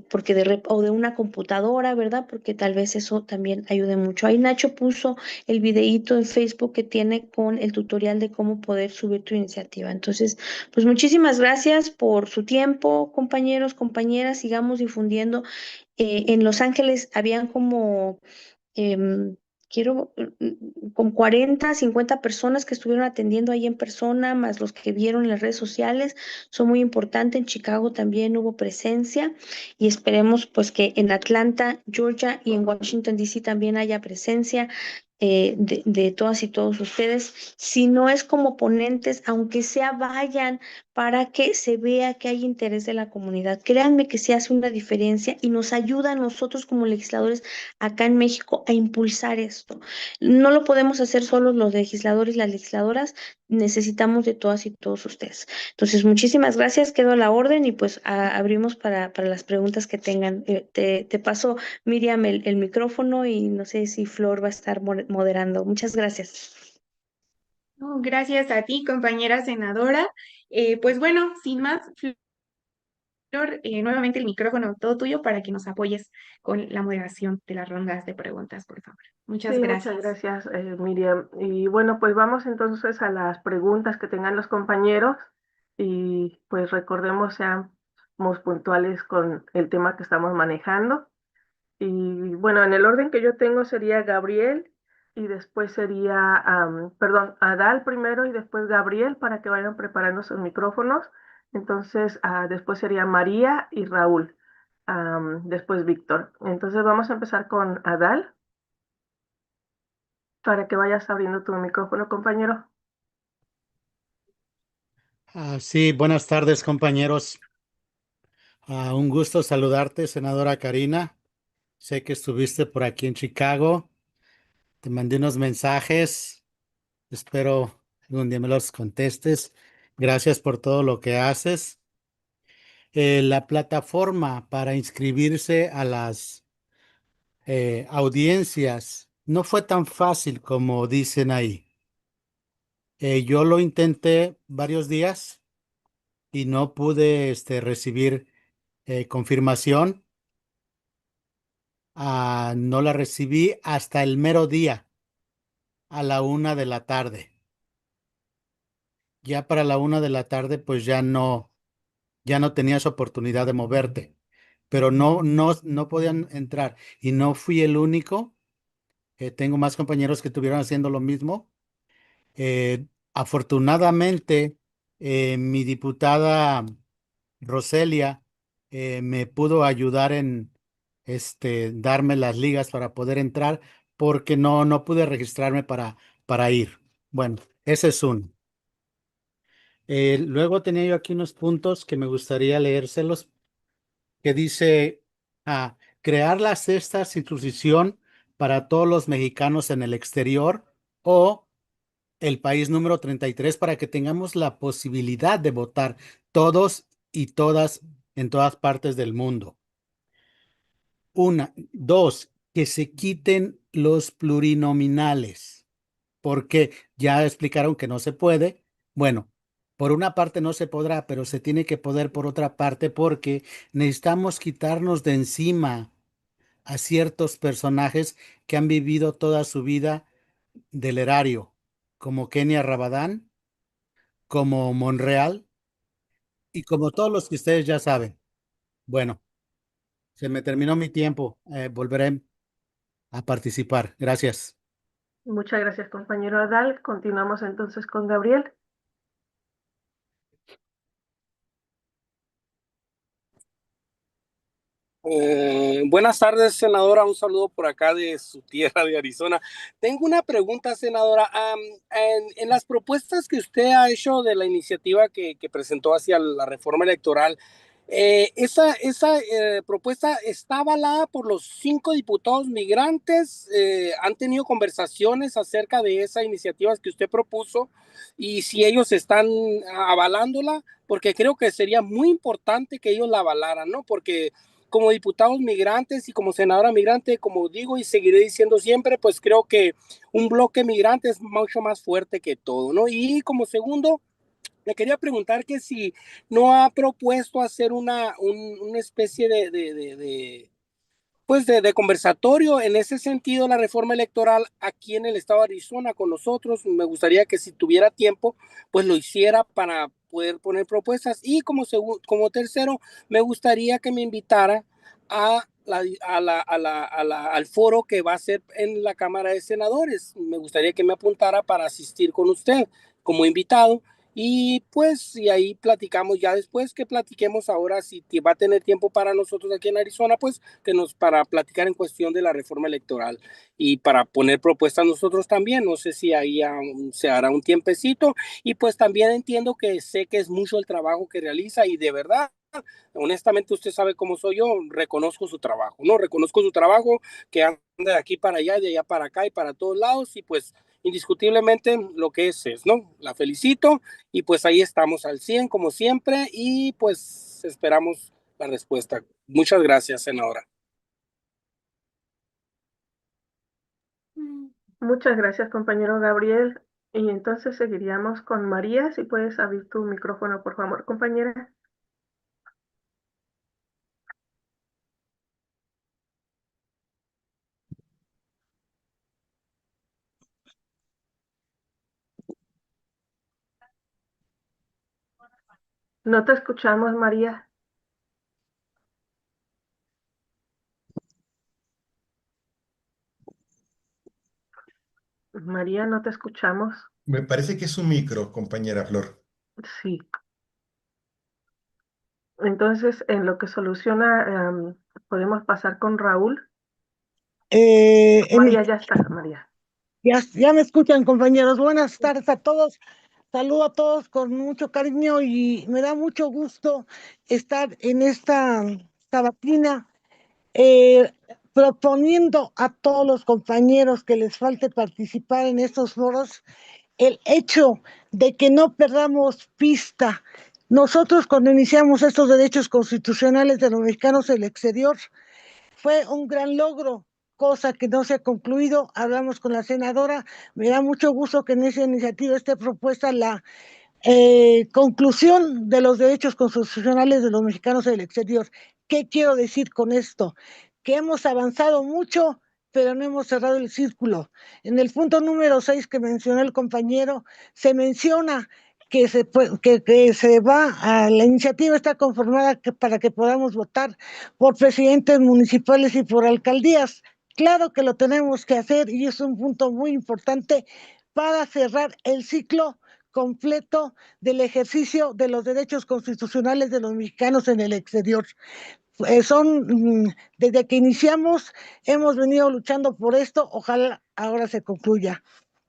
porque o de una computadora, ¿verdad? Porque tal vez eso también ayude mucho. Ahí Nacho puso el videíto en Facebook que tiene con el tutorial de cómo poder subir tu iniciativa. Entonces, pues muchísimas gracias por su tiempo, compañeros, compañeras. Sigamos difundiendo. En Los Ángeles habían como em, con 40, 50 personas que estuvieron atendiendo ahí en persona, más los que vieron en las redes sociales, son muy importantes. En Chicago también hubo presencia y esperemos pues que en Atlanta, Georgia y en Washington, D.C. también haya presencia. De todas y todos ustedes, si no es como ponentes, aunque sea vayan para que se vea que hay interés de la comunidad. Créanme que se hace una diferencia y nos ayuda a nosotros como legisladores acá en México a impulsar esto. No lo podemos hacer solos los legisladores y las legisladoras, necesitamos de todas y todos ustedes. Entonces, muchísimas gracias, quedo a la orden y pues abrimos para las preguntas que tengan. Te paso, Miriam, el micrófono y no sé si Flor va a estar moderando. Muchas gracias. No, gracias a ti, compañera senadora. Pues bueno, sin más, Flor, nuevamente el micrófono todo tuyo para que nos apoyes con la moderación de las rondas de preguntas, por favor. Muchas Sí, muchas gracias. gracias, Miriam. Y bueno, pues vamos entonces a las preguntas que tengan los compañeros y pues recordemos, seamos puntuales con el tema que estamos manejando. Y bueno, en el orden que yo tengo sería Gabriel, y después sería, perdón, Adal primero y después Gabriel para que vayan preparando sus micrófonos. Entonces, después sería María y Raúl, después Víctor. Entonces vamos a empezar con Adal para que vayas abriendo tu micrófono, compañero. Sí, buenas tardes, compañeros. Un gusto saludarte, senadora Karina. Sé que estuviste por aquí en Chicago. Te mandé unos mensajes. Espero algún día me los contestes. Gracias por todo lo que haces. La plataforma para inscribirse a las audiencias no fue tan fácil como dicen ahí. Yo lo intenté varios días y no pude recibir confirmación. No la recibí hasta el mero día, a la 1 de la tarde. Ya para la 1 de la tarde, pues ya no tenías oportunidad de moverte. Pero no podían entrar. Y no fui el único. Tengo más compañeros que estuvieron haciendo lo mismo. Afortunadamente, mi diputada Roselia me pudo ayudar en darme las ligas para poder entrar porque no pude registrarme para ir. Bueno, ese es uno. Luego tenía yo aquí unos puntos que me gustaría leérselos, que dice, crear la sexta circunscripción para todos los mexicanos en el exterior o el país número 33 para que tengamos la posibilidad de votar todos y todas en todas partes del mundo. Dos, que se quiten los plurinominales, porque ya explicaron que no se puede. Bueno, por una parte no se podrá, pero se tiene que poder por otra parte porque necesitamos quitarnos de encima a ciertos personajes que han vivido toda su vida del erario, como Kenia Rabadán, como Monreal y como todos los que ustedes ya saben. Bueno, se me terminó mi tiempo. Volveré a participar. Gracias. Muchas gracias, compañero Adal. Continuamos entonces con Gabriel. Buenas tardes, senadora. Un saludo por acá de su tierra de Arizona. Tengo una pregunta, senadora. En las propuestas que usted ha hecho de la iniciativa que presentó hacia la reforma electoral, esa propuesta está avalada por los 5 diputados migrantes. ¿Han tenido conversaciones acerca de esa iniciativa que usted propuso? Y si ellos están avalándola, porque creo que sería muy importante que ellos la avalaran, ¿no? Porque como diputados migrantes y como senadora migrante, como digo y seguiré diciendo siempre, pues creo que un bloque migrante es mucho más fuerte que todo, ¿no? Y como segundo, le quería preguntar que si no ha propuesto hacer una especie pues de conversatorio en ese sentido, la reforma electoral aquí en el estado de Arizona con nosotros. Me gustaría que si tuviera tiempo, pues lo hiciera para poder poner propuestas. Y como tercero, me gustaría que me invitara al foro que va a ser en la Cámara de Senadores. Me gustaría que me apuntara para asistir con usted como invitado. Y pues, y ahí platicamos ya después que platiquemos ahora, si va a tener tiempo para nosotros aquí en Arizona, pues para platicar en cuestión de la reforma electoral y para poner propuestas nosotros también. No sé si ahí se hará un tiempecito. Y pues también entiendo que sé que es mucho el trabajo que realiza y de verdad, honestamente usted sabe cómo soy yo, reconozco su trabajo, ¿no? Reconozco su trabajo que anda de aquí para allá, de allá para acá y para todos lados y pues indiscutiblemente lo que es, ¿no? La felicito y pues ahí estamos al 100 como siempre y pues esperamos la respuesta. Muchas gracias, senadora. Muchas gracias, compañero Gabriel. Y entonces seguiríamos con María. Si puedes abrir tu micrófono, por favor, compañera. No te escuchamos, María. María, no te escuchamos. Me parece que es su micro, compañera Flor. Sí. Entonces, en lo que soluciona, podemos pasar con Raúl. María, ya está, María. Ya me escuchan, compañeros. Buenas tardes a todos. Saludo a todos con mucho cariño y me da mucho gusto estar en esta sabatina proponiendo a todos los compañeros que les falte participar en estos foros el hecho de que no perdamos pista. Nosotros cuando iniciamos estos derechos constitucionales de los mexicanos en el exterior, fue un gran logro, cosa que no se ha concluido. Hablamos con la senadora, me da mucho gusto que en esa iniciativa esté propuesta la conclusión de los derechos constitucionales de los mexicanos en el exterior. ¿Qué quiero decir con esto? Que hemos avanzado mucho, pero no hemos cerrado el círculo. En el punto número 6 que mencionó el compañero, se menciona que se va a la iniciativa está conformada para que podamos votar por presidentes municipales y por alcaldías. Claro que lo tenemos que hacer y es un punto muy importante para cerrar el ciclo completo del ejercicio de los derechos constitucionales de los mexicanos en el exterior. Desde que iniciamos, hemos venido luchando por esto, ojalá ahora se concluya.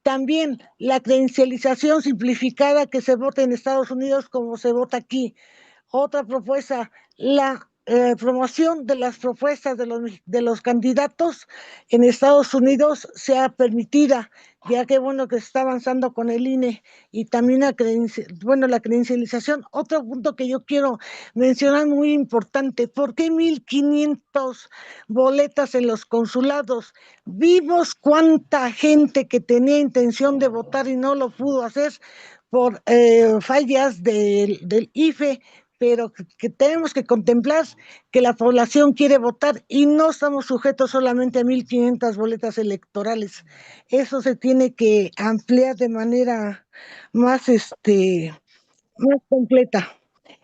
También la credencialización simplificada, que se vota en Estados Unidos como se vota aquí. Otra propuesta, la promoción de las propuestas de los candidatos en Estados Unidos sea permitida, ya que bueno que se está avanzando con el INE y también la credencialización. Otro punto que yo quiero mencionar muy importante, ¿por qué 1,500 boletas en los consulados? Vimos cuánta gente que tenía intención de votar y no lo pudo hacer por fallas del IFE, pero que tenemos que contemplar que la población quiere votar y no estamos sujetos solamente a 1,500 boletas electorales. Eso se tiene que ampliar de manera más completa.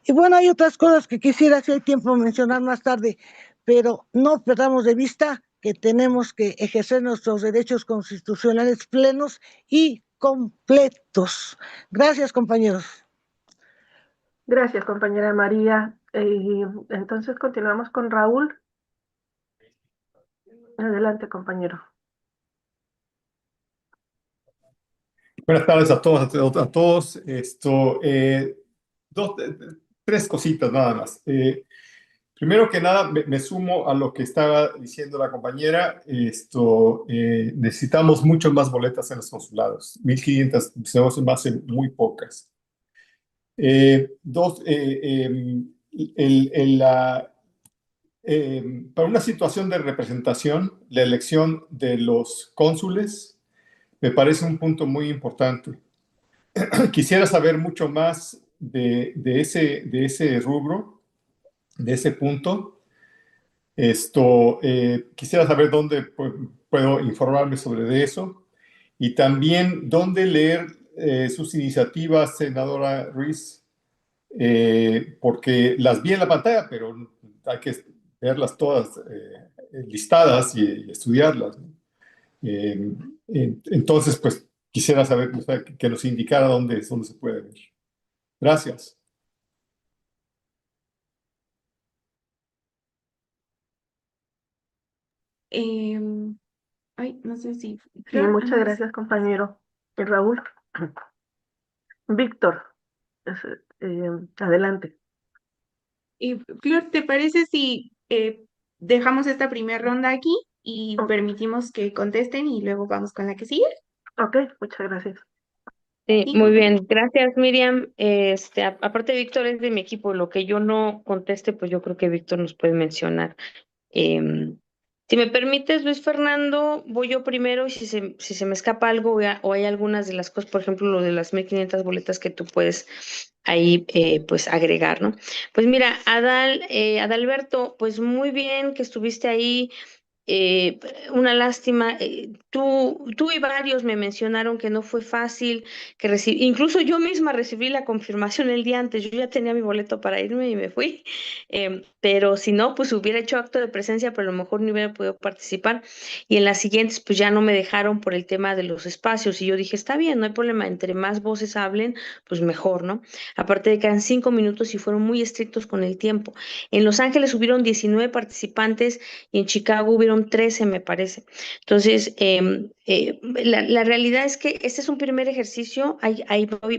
Y bueno, hay otras cosas que quisiera, si hay tiempo, mencionar más tarde, pero no perdamos de vista que tenemos que ejercer nuestros derechos constitucionales plenos y completos. Gracias, compañeros. Gracias, compañera María. Entonces continuamos con Raúl. Adelante, compañero. Buenas tardes a todos. Tres cositas nada más. Primero que nada, me sumo a lo que estaba diciendo la compañera. Necesitamos mucho más boletas en los consulados. 1,500 se me hacen muy pocas. Para una situación de representación, la elección de los cónsules me parece un punto muy importante. Quisiera saber mucho más de ese rubro, de ese punto. Quisiera saber dónde puedo informarme sobre eso y también dónde leer sus iniciativas, senadora Ruiz, porque las vi en la pantalla, pero hay que verlas todas listadas y estudiarlas, ¿no? Entonces, pues quisiera saber, o sea, que nos indicara dónde se puede ver. Gracias. No sé si... Sí, muchas gracias, compañero. Raúl. Víctor, adelante. Flor, ¿te parece si dejamos esta primera ronda aquí y permitimos que contesten y luego vamos con la que sigue? Ok, muchas gracias. Sí, muy bien, gracias Miriam. Aparte Víctor es de mi equipo, lo que yo no conteste, pues yo creo que Víctor nos puede mencionar. Si me permites, Luis Fernando, voy yo primero y si se me escapa algo o hay algunas de las cosas, por ejemplo, lo de las 1,500 boletas que tú puedes ahí pues agregar, ¿no? Pues mira, Adalberto, pues muy bien que estuviste ahí. Una lástima, Tú y varios me mencionaron que no fue fácil, que incluso yo misma recibí la confirmación el día antes, yo ya tenía mi boleto para irme y me fui, pero si no, pues hubiera hecho acto de presencia, pero a lo mejor no hubiera podido participar. Y en las siguientes, pues ya no me dejaron por el tema de los espacios. Y yo dije, está bien, no hay problema, entre más voces hablen, pues mejor, ¿no? Aparte de que eran 5 minutos y fueron muy estrictos con el tiempo. En Los Ángeles hubieron 19 participantes y en Chicago hubieron 13, me parece. Entonces, la realidad es que este es un primer ejercicio.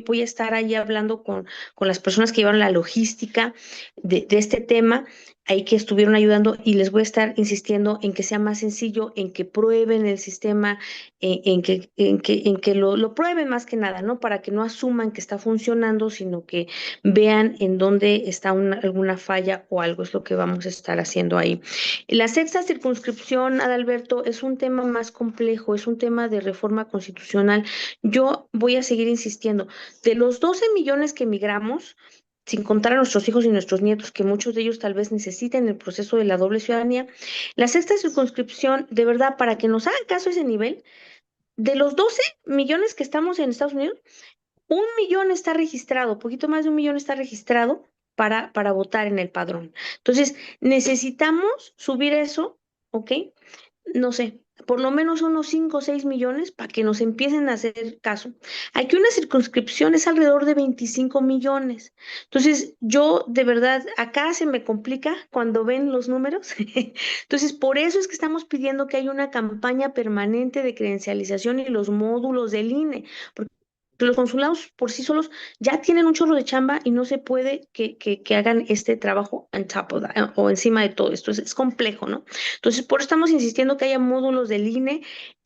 Voy a estar ahí hablando con las personas que llevan la logística de este tema, ahí que estuvieron ayudando, y les voy a estar insistiendo en que sea más sencillo, en que prueben el sistema, en que lo prueben más que nada, ¿no? Para que no asuman que está funcionando, sino que vean en dónde está alguna falla o algo. Es lo que vamos a estar haciendo ahí. La sexta circunscripción, Adalberto, es un tema más complejo, es un tema de reforma constitucional. Yo voy a seguir insistiendo. De los 12 millones que emigramos, sin contar a nuestros hijos y nuestros nietos, que muchos de ellos tal vez necesiten el proceso de la doble ciudadanía, la sexta circunscripción, de verdad, para que nos hagan caso a ese nivel, de los 12 millones que estamos en Estados Unidos, 1 millón está registrado, poquito más de 1 millón está registrado para votar en el padrón. Entonces, necesitamos subir eso, ¿ok? No sé, por lo menos unos 5 o 6 millones para que nos empiecen a hacer caso. Aquí una circunscripción es alrededor de 25 millones. Entonces, yo de verdad, acá se me complica cuando ven los números. Entonces, por eso es que estamos pidiendo que haya una campaña permanente de credencialización y los módulos del INE, porque los consulados por sí solos ya tienen un chorro de chamba y no se puede que hagan este trabajo on top of that, o encima de todo esto. Es complejo, ¿no? Entonces, por eso estamos insistiendo que haya módulos del INE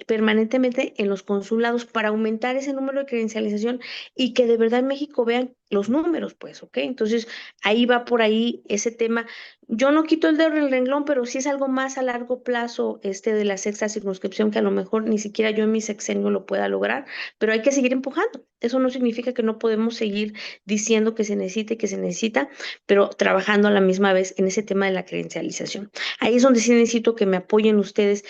permanentemente en los consulados para aumentar ese número de credencialización y que de verdad en México vean los números, pues, ¿ok? Entonces, ahí va por ahí ese tema. Yo no quito el dedo del renglón, pero sí es algo más a largo plazo de la sexta circunscripción, que a lo mejor ni siquiera yo en mi sexenio lo pueda lograr, pero hay que seguir empujando. Eso no significa que no podemos seguir diciendo que se necesita, pero trabajando a la misma vez en ese tema de la credencialización. Ahí es donde sí necesito que me apoyen ustedes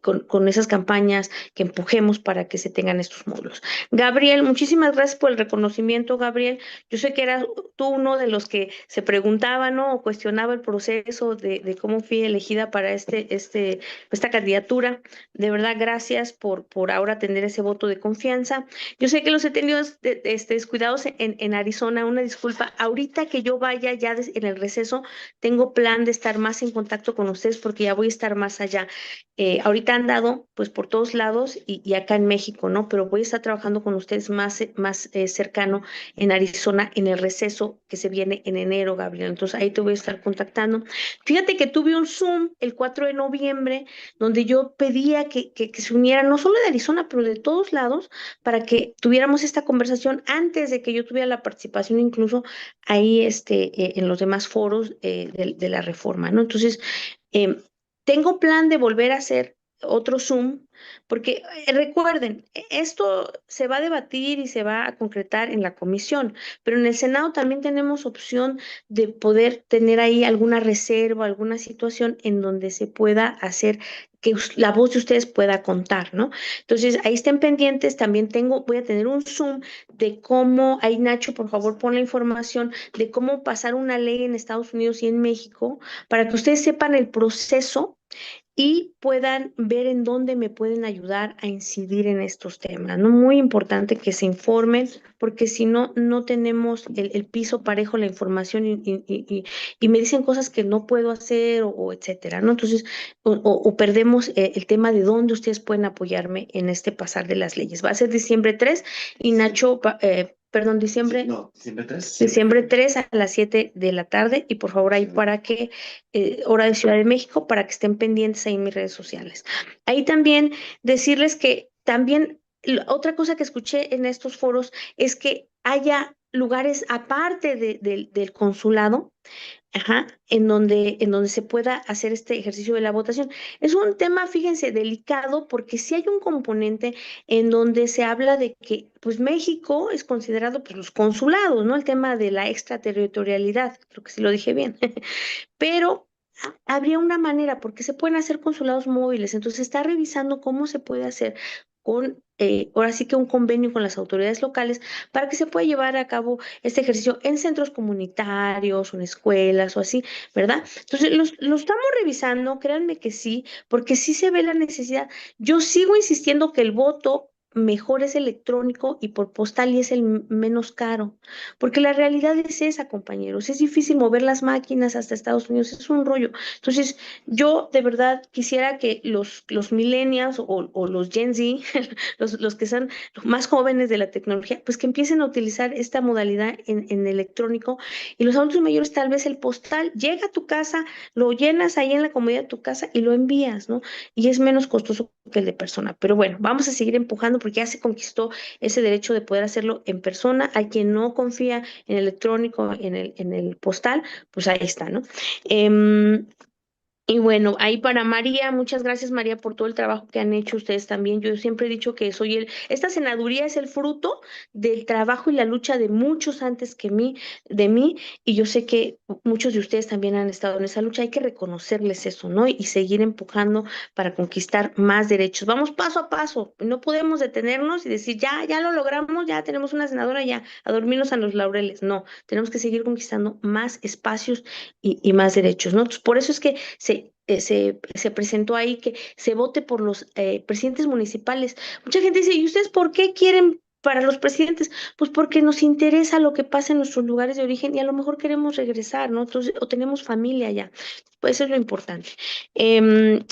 con esas campañas, que empujemos para que se tengan estos módulos. Gabriel, muchísimas gracias por el reconocimiento, Gabriel. Yo sé que eras tú uno de los que se preguntaba, ¿no? O cuestionaba el proceso de cómo fui elegida para esta candidatura. De verdad, gracias por ahora tener ese voto de confianza. Yo sé que los he tenido descuidados en Arizona, una disculpa. Ahorita que yo vaya ya en el receso, tengo plan de estar más en contacto con ustedes porque ya voy a estar más allá. Ahorita han dado pues por todos lados y acá en México, ¿no? Pero voy a estar trabajando con ustedes más cercano en Arizona en el receso que se viene en enero, Gabriel. Entonces ahí te voy a estar contactando. Fíjate que tuve un Zoom el 4 de noviembre donde yo pedía que se unieran no solo de Arizona, pero de todos lados para que tuviéramos esta conversación antes de que yo tuviera la participación incluso ahí en los demás foros de la reforma, ¿no? Entonces, tengo plan de volver a hacer otro Zoom, porque recuerden, esto se va a debatir y se va a concretar en la comisión, pero en el Senado también tenemos opción de poder tener ahí alguna reserva, alguna situación en donde se pueda hacer que la voz de ustedes pueda contar, ¿no? Entonces, ahí estén pendientes. También voy a tener un Zoom de cómo, ahí Nacho, por favor, pon la información de cómo pasar una ley en Estados Unidos y en México para que ustedes sepan el proceso y puedan ver en dónde me pueden ayudar a incidir en estos temas, ¿no? Muy importante que se informen, porque si no, no tenemos el piso parejo, la información y me dicen cosas que no puedo hacer o etcétera, ¿no? Entonces, o perdemos el tema de dónde ustedes pueden apoyarme en este pasar de las leyes. Va a ser diciembre 3 y Nacho, diciembre. No, diciembre 3. Diciembre 3 a las 7 de la tarde y por favor ahí para que, hora de Ciudad de México, para que estén pendientes ahí en mis redes sociales. Ahí también decirles que también otra cosa que escuché en estos foros es que haya lugares aparte del consulado. Ajá, en donde se pueda hacer este ejercicio de la votación. Es un tema, fíjense, delicado, porque sí hay un componente en donde se habla de que pues México es considerado pues los consulados, ¿no? El tema de la extraterritorialidad, creo que sí lo dije bien, pero habría una manera, porque se pueden hacer consulados móviles, entonces está revisando cómo se puede hacer con, ahora sí que un convenio con las autoridades locales para que se pueda llevar a cabo este ejercicio en centros comunitarios o en escuelas o así, ¿verdad? Entonces, lo estamos revisando, créanme que sí, porque sí se ve la necesidad. Yo sigo insistiendo que el voto mejor es electrónico y por postal y es el menos caro, porque la realidad es esa, compañeros, es difícil mover las máquinas hasta Estados Unidos, es un rollo. Entonces, yo de verdad quisiera que los millennials o los Gen Z, los que son los más jóvenes de la tecnología, pues que empiecen a utilizar esta modalidad en electrónico y los adultos mayores tal vez el postal llega a tu casa, lo llenas ahí en la comodidad de tu casa y lo envías, ¿no? Y es menos costoso que el de persona. Pero bueno, vamos a seguir empujando porque ya se conquistó ese derecho de poder hacerlo en persona. Hay quien no confía en el electrónico, en el postal, pues ahí está, ¿no? Y bueno, ahí para María, muchas gracias María por todo el trabajo que han hecho ustedes también. Yo siempre he dicho que esta senaduría es el fruto del trabajo y la lucha de muchos antes que de mí, y yo sé que muchos de ustedes también han estado en esa lucha. Hay que reconocerles eso, ¿no? Y seguir empujando para conquistar más derechos. Vamos paso a paso, no podemos detenernos y decir, ya lo logramos, ya tenemos una senadora, ya, a dormirnos a los laureles. No, tenemos que seguir conquistando más espacios y más derechos, ¿no? Entonces, por eso es que se presentó ahí que se vote por los presidentes municipales. Mucha gente dice, ¿y ustedes por qué quieren para los presidentes? Pues porque nos interesa lo que pasa en nuestros lugares de origen y a lo mejor queremos regresar, ¿no? Entonces, o tenemos familia allá. Pues eso es lo importante.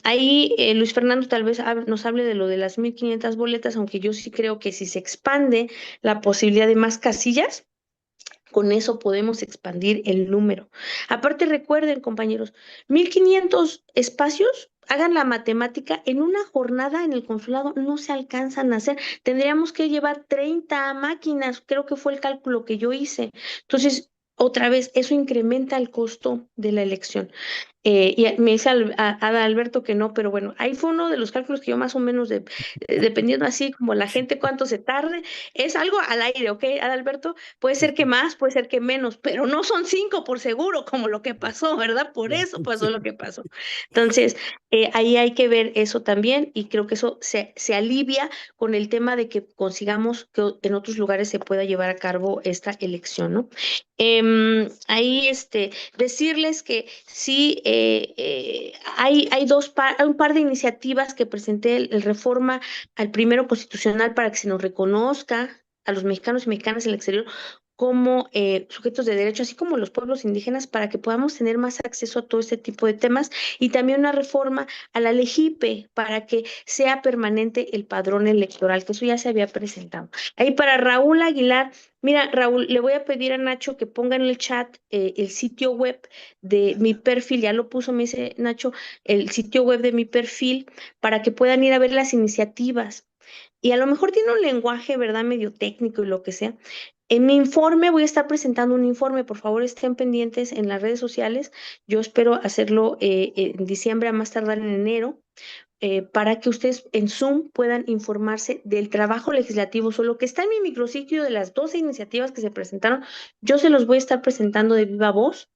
Ahí Luis Fernando tal vez nos hable de lo de las 1,500 boletas, aunque yo sí creo que si se expande la posibilidad de más casillas, con eso podemos expandir el número. Aparte, recuerden, compañeros, 1,500 espacios, hagan la matemática, en una jornada en el consulado no se alcanzan a hacer. Tendríamos que llevar 30 máquinas, creo que fue el cálculo que yo hice. Entonces, otra vez, eso incrementa el costo de la elección. Y me dice Ada Alberto que no, pero bueno, ahí fue uno de los cálculos que yo más o menos, dependiendo así como la gente cuánto se tarde, es algo al aire, ¿ok, Ada Alberto? Puede ser que más, puede ser que menos, pero no son 5 por seguro, como lo que pasó, ¿verdad? Por eso pasó lo que pasó. Entonces, ahí hay que ver eso también y creo que eso se alivia con el tema de que consigamos que en otros lugares se pueda llevar a cabo esta elección, ¿no? Ahí decirles que sí, hay un par de iniciativas que presenté el Reforma al Primero Constitucional para que se nos reconozca a los mexicanos y mexicanas en el exterior como sujetos de derecho, así como los pueblos indígenas, para que podamos tener más acceso a todo este tipo de temas, y también una reforma a la LEGIPE para que sea permanente el padrón electoral, que eso ya se había presentado. Ahí para Raúl Aguilar, mira, Raúl, le voy a pedir a Nacho que ponga en el chat el sitio web de mi perfil, ya lo puso, me dice Nacho, el sitio web de mi perfil, para que puedan ir a ver las iniciativas. Y a lo mejor tiene un lenguaje, ¿verdad?, medio técnico y lo que sea. En mi informe voy a estar presentando un informe, por favor estén pendientes en las redes sociales. Yo espero hacerlo en diciembre, a más tardar en enero, para que ustedes en Zoom puedan informarse del trabajo legislativo. Solo que está en mi micrositio de las 12 iniciativas que se presentaron, yo se los voy a estar presentando de viva voz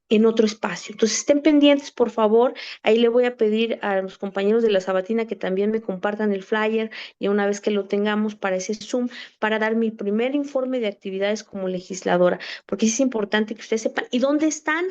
en otro espacio. Entonces estén pendientes, por favor. Ahí le voy a pedir a los compañeros de la Sabatina que también me compartan el flyer, y una vez que lo tengamos para ese Zoom, para dar mi primer informe de actividades como legisladora, porque es importante que ustedes sepan y dónde están,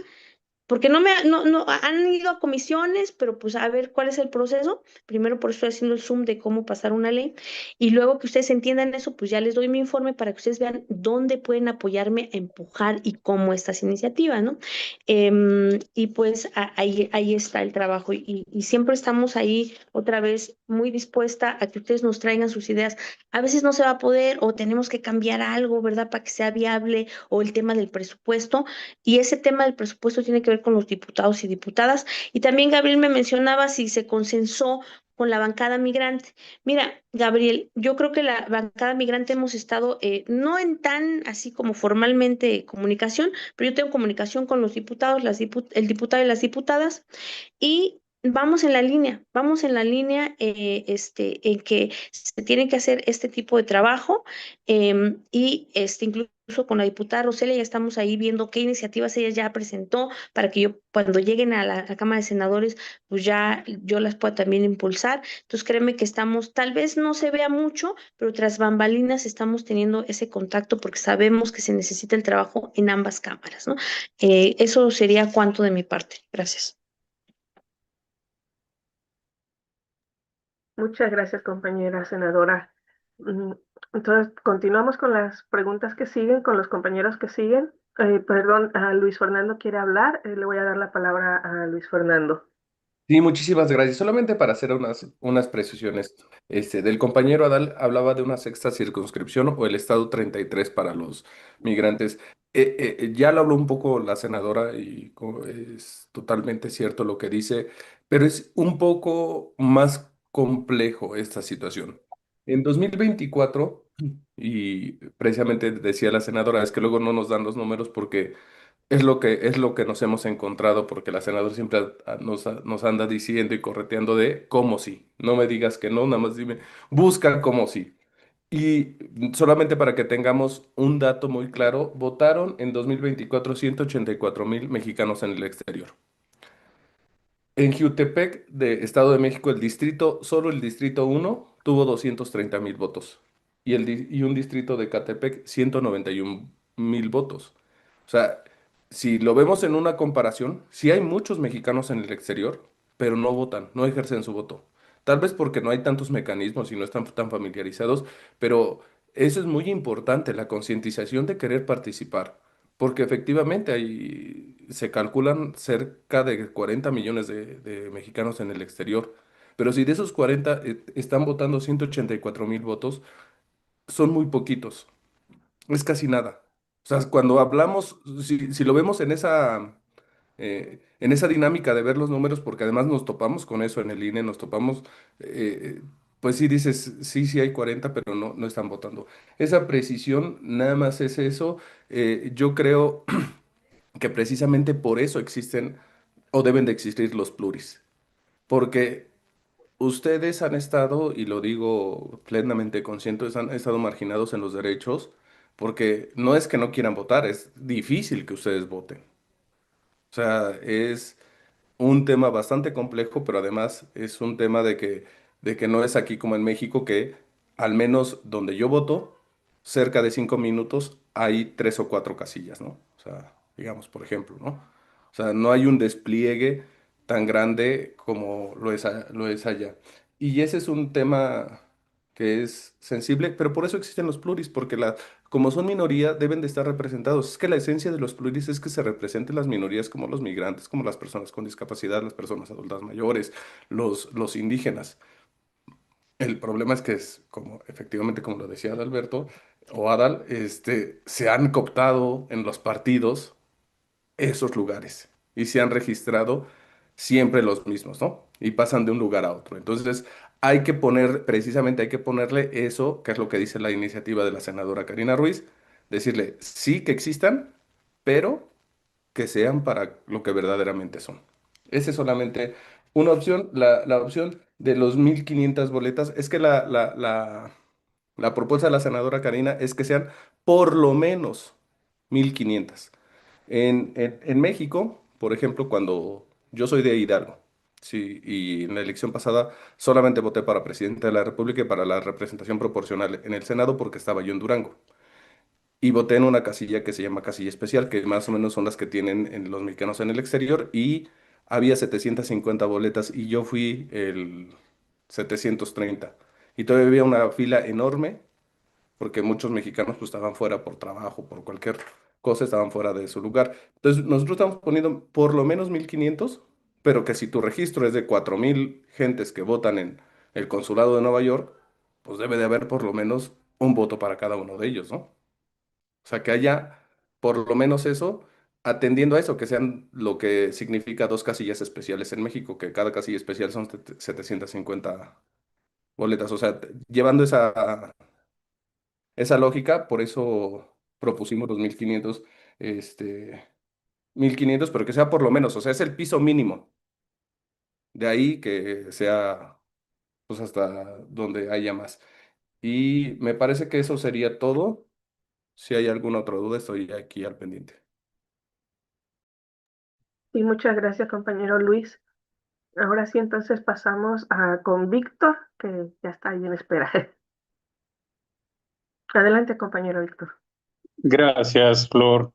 porque no han ido a comisiones, pero pues a ver cuál es el proceso. Primero por eso estoy haciendo el Zoom de cómo pasar una ley, y luego que ustedes entiendan eso, pues ya les doy mi informe para que ustedes vean dónde pueden apoyarme a empujar y cómo estas iniciativas, ¿no? Y pues ahí está el trabajo, y siempre estamos ahí otra vez muy dispuesta a que ustedes nos traigan sus ideas. A veces no se va a poder o tenemos que cambiar algo, ¿verdad?, para que sea viable, o el tema del presupuesto, y ese tema del presupuesto tiene que ver con los diputados y diputadas. Y también Gabriel me mencionaba si se consensó con la bancada migrante. Mira, Gabriel, yo creo que la bancada migrante hemos estado, no en tan así como formalmente comunicación, pero yo tengo comunicación con los diputados, el diputado y las diputadas, y vamos en la línea en que se tiene que hacer este tipo de trabajo y incluso con la diputada Roselia ya estamos ahí viendo qué iniciativas ella ya presentó para que yo cuando lleguen a la Cámara de Senadores pues ya yo las pueda también impulsar. Entonces créeme que estamos, tal vez no se vea mucho, pero tras bambalinas estamos teniendo ese contacto porque sabemos que se necesita el trabajo en ambas cámaras, ¿no? Eso sería cuanto de mi parte. Gracias. Muchas gracias, compañera senadora. Mm, Entonces, continuamos con las preguntas que siguen, con los compañeros que siguen. Perdón, a Luis Fernando quiere hablar. Le voy a dar la palabra a Luis Fernando. Sí, muchísimas gracias. Solamente para hacer unas precisiones. Del compañero Adal hablaba de una sexta circunscripción o el estado 33 para los migrantes. Ya lo habló un poco la senadora y es totalmente cierto lo que dice, pero es un poco más complejo esta situación. En 2024, y precisamente decía la senadora, es que luego no nos dan los números porque es lo que nos hemos encontrado, porque la senadora siempre nos anda diciendo y correteando de cómo sí. No me digas que no, nada más dime, busca cómo sí. Y solamente para que tengamos un dato muy claro, votaron en 2024 184,000 mexicanos en el exterior. En Jutepec, de Estado de México, solo el distrito uno tuvo 230,000 votos. Y un distrito de Catepec, 191,000 votos. O sea, si lo vemos en una comparación, sí hay muchos mexicanos en el exterior, pero no votan, no ejercen su voto. Tal vez porque no hay tantos mecanismos y no están tan familiarizados, pero eso es muy importante, la concientización de querer participar. Porque efectivamente se calculan cerca de 40 millones de mexicanos en el exterior. Pero si de esos 40 están votando 184,000 votos, son muy poquitos. Es casi nada. O sea, cuando hablamos, si lo vemos en esa dinámica de ver los números, porque además nos topamos con eso en el INE, nos topamos, pues sí dices, sí, sí hay 40 pero no están votando. Esa precisión nada más es eso. Yo creo que precisamente por eso existen o deben de existir los pluris, porque ustedes han estado, y lo digo plenamente conscientes, han estado marginados en los derechos, porque no es que no quieran votar, es difícil que ustedes voten. O sea, es un tema bastante complejo, pero además es un tema de que no es aquí como en México, que al menos donde yo voto, cerca de 5 minutos hay 3 o 4 casillas, ¿no? O sea, digamos, por ejemplo, ¿no? O sea, no hay un despliegue tan grande como lo es allá. Y ese es un tema que es sensible, pero por eso existen los pluris, porque como son minoría, deben de estar representados. Es que la esencia de los pluris es que se representen las minorías como los migrantes, como las personas con discapacidad, las personas adultas mayores, los indígenas. El problema es que es como, efectivamente, como lo decía Adalberto o Adal, se han cooptado en los partidos esos lugares y se han registrado siempre los mismos, ¿no? Y pasan de un lugar a otro. Entonces, precisamente hay que ponerle eso, que es lo que dice la iniciativa de la senadora Karina Ruiz, decirle, sí que existan, pero que sean para lo que verdaderamente son. Esa es solamente una opción. La opción de los 1,500 boletas es que la propuesta de la senadora Karina es que sean por lo menos 1,500. En México, por ejemplo, cuando yo soy de Hidalgo, sí, y en la elección pasada solamente voté para presidente de la República y para la representación proporcional en el Senado porque estaba yo en Durango. Y voté en una casilla que se llama casilla especial, que más o menos son las que tienen en los mexicanos en el exterior, y había 750 boletas y yo fui el 730. Y todavía había una fila enorme porque muchos mexicanos pues estaban fuera por trabajo, por cualquier cosa, estaban fuera de su lugar. Entonces nosotros estamos poniendo por lo menos 1,500, pero que si tu registro es de 4,000 gentes que votan en el consulado de Nueva York, pues debe de haber por lo menos un voto para cada uno de ellos, ¿no? O sea, que haya por lo menos eso, atendiendo a eso, que sean lo que significa 2 casillas especiales en México, que cada casilla especial son 750 boletas. O sea, llevando esa lógica, por eso propusimos los 1,500, 1,500, pero que sea por lo menos, o sea, es el piso mínimo De ahí que sea pues hasta donde haya más. Y me parece que eso sería todo. Si hay alguna otra duda, estoy aquí al pendiente. Y muchas gracias, compañero Luis. Ahora sí, entonces pasamos con Víctor, que ya está ahí en espera. Adelante, compañero Víctor. Gracias, Flor.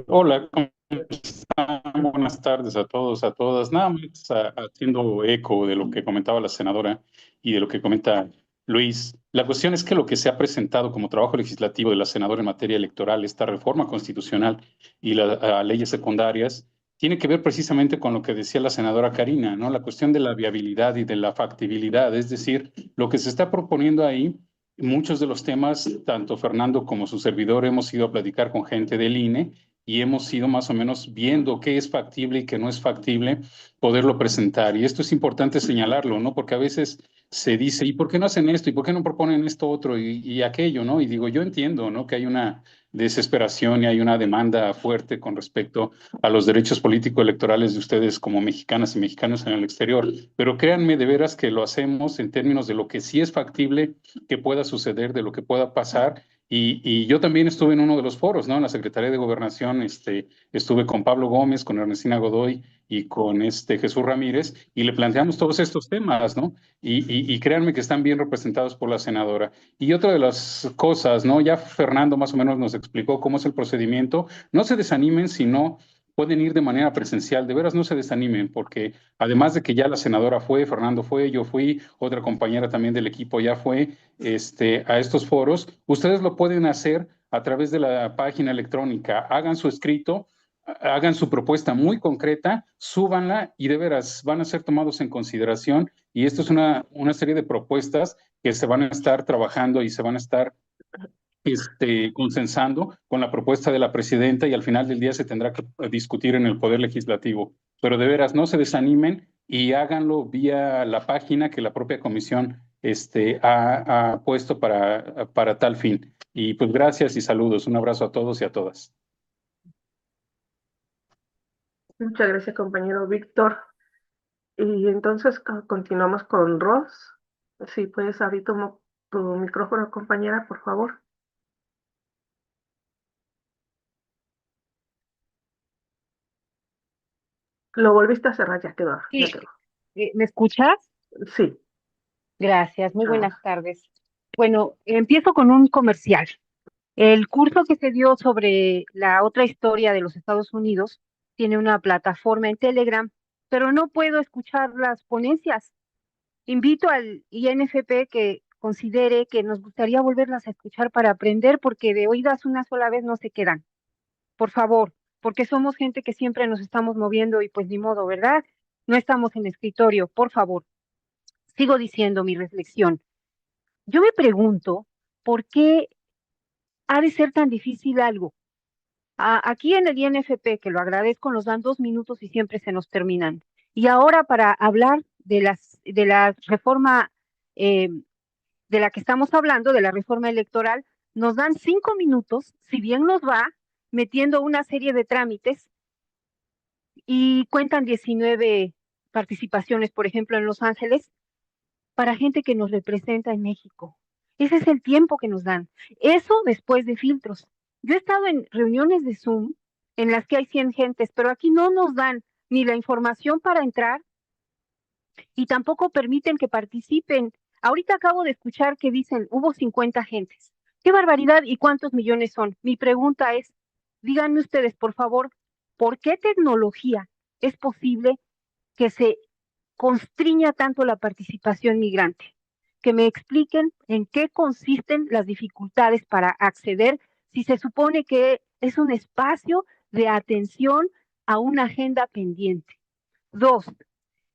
Hola, ¿cómo están? Buenas tardes a todos, a todas. Nada más haciendo eco de lo que comentaba la senadora y de lo que comenta Luis. La cuestión es que lo que se ha presentado como trabajo legislativo de la senadora en materia electoral, esta reforma constitucional y las leyes secundarias, tiene que ver precisamente con lo que decía la senadora Karina, ¿no? La cuestión de la viabilidad y de la factibilidad, es decir, lo que se está proponiendo ahí. Muchos de los temas, tanto Fernando como su servidor, hemos ido a platicar con gente del INE y hemos ido más o menos viendo qué es factible y qué no es factible poderlo presentar. Y esto es importante señalarlo, ¿no? Porque a veces se dice, ¿y por qué no hacen esto? ¿Y por qué no proponen esto otro y aquello, ¿no? Y digo, yo entiendo, ¿no? Que hay una desesperación y hay una demanda fuerte con respecto a los derechos político-electorales de ustedes como mexicanas y mexicanos en el exterior. Pero créanme de veras que lo hacemos en términos de lo que sí es factible que pueda suceder, de lo que pueda pasar. Y yo también estuve en uno de los foros, ¿no? En la Secretaría de Gobernación, estuve con Pablo Gómez, con Ernestina Godoy y con Jesús Ramírez, y le planteamos todos estos temas, ¿no? Y créanme que están bien representados por la senadora. Y otra de las cosas, ¿no? Ya Fernando más o menos nos explicó cómo es el procedimiento. No se desanimen si no pueden ir de manera presencial, de veras no se desanimen, porque además de que ya la senadora fue, Fernando fue, yo fui, otra compañera también del equipo ya fue a estos foros, ustedes lo pueden hacer a través de la página electrónica, hagan su escrito, hagan su propuesta muy concreta, súbanla y de veras van a ser tomados en consideración y esto es una serie de propuestas que se van a estar trabajando y se van a estar consensando con la propuesta de la presidenta y al final del día se tendrá que discutir en el Poder Legislativo. Pero de veras, no se desanimen y háganlo vía la página que la propia comisión ha puesto para tal fin. Y pues gracias y saludos. Un abrazo a todos y a todas. Muchas gracias, compañero Víctor. Y entonces continuamos con Ross. Si puedes abrir tu micrófono, compañera, por favor. Lo volviste a cerrar, ya quedó. Sí. Ya quedó. ¿Me escuchas? Sí. Gracias, muy buenas tardes. Bueno, empiezo con un comercial. El curso que se dio sobre la otra historia de los Estados Unidos tiene una plataforma en Telegram, pero no puedo escuchar las ponencias. Invito al INFP que considere que nos gustaría volverlas a escuchar para aprender, porque de oídas una sola vez no se quedan. Por favor, porque somos gente que siempre nos estamos moviendo y pues ni modo, ¿verdad? No estamos en escritorio, por favor. Sigo diciendo mi reflexión. Yo me pregunto, ¿por qué ha de ser tan difícil algo? Aquí en el INFP, que lo agradezco, nos dan 2 minutos y siempre se nos terminan. Y ahora para hablar de la reforma de la que estamos hablando, de la reforma electoral, nos dan 5 minutos, si bien nos va, metiendo una serie de trámites y cuentan 19 participaciones, por ejemplo, en Los Ángeles, para gente que nos representa en México. Ese es el tiempo que nos dan. Eso después de filtros. Yo he estado en reuniones de Zoom en las que hay 100 gentes, pero aquí no nos dan ni la información para entrar y tampoco permiten que participen. Ahorita acabo de escuchar que dicen, hubo 50 gentes. ¡Qué barbaridad! ¿Y cuántos millones son? Mi pregunta es, díganme ustedes, por favor, ¿por qué tecnología es posible que se constriña tanto la participación migrante? Que me expliquen en qué consisten las dificultades para acceder, si se supone que es un espacio de atención a una agenda pendiente. 2,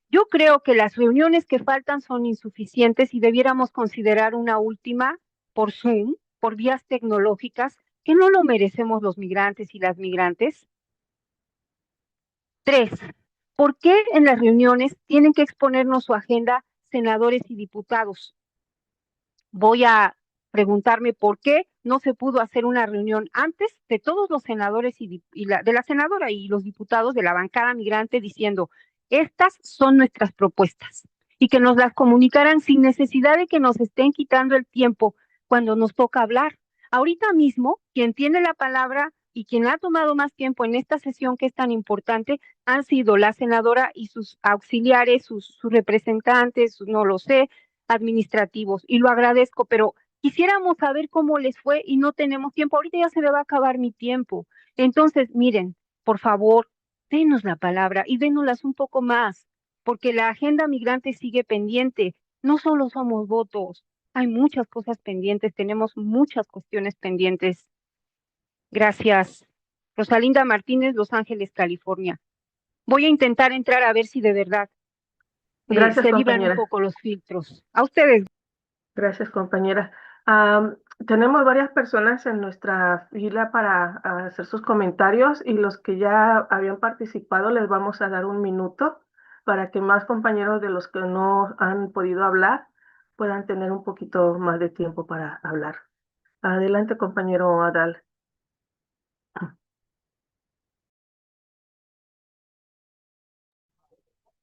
yo creo que las reuniones que faltan son insuficientes y debiéramos considerar una última por Zoom, por vías tecnológicas, que no lo merecemos los migrantes y las migrantes. 3, ¿por qué en las reuniones tienen que exponernos su agenda senadores y diputados? Voy a preguntarme por qué no se pudo hacer una reunión antes de todos los senadores de la senadora y los diputados de la bancada migrante diciendo, Estas son nuestras propuestas y que nos las comunicaran sin necesidad de que nos estén quitando el tiempo cuando nos toca hablar. Ahorita mismo, quien tiene la palabra y quien ha tomado más tiempo en esta sesión que es tan importante han sido la senadora y sus auxiliares, sus representantes, no lo sé, administrativos, y lo agradezco, pero quisiéramos saber cómo les fue y no tenemos tiempo. Ahorita ya se me va a acabar mi tiempo. Entonces, miren, por favor, denos la palabra y dénoslas un poco más, porque la agenda migrante sigue pendiente. No solo somos votos, hay muchas cosas pendientes, tenemos muchas cuestiones pendientes. Gracias. Rosalinda Martínez, Los Ángeles, California. Voy a intentar entrar a ver si de verdad Gracias, se libran un compañera. poco los filtros. A ustedes. Gracias, compañera. Tenemos varias personas en nuestra fila para hacer sus comentarios y los que ya habían participado les vamos a dar un minuto para que más compañeros de los que no han podido hablar puedan tener un poquito más de tiempo para hablar. Adelante, compañero Adal.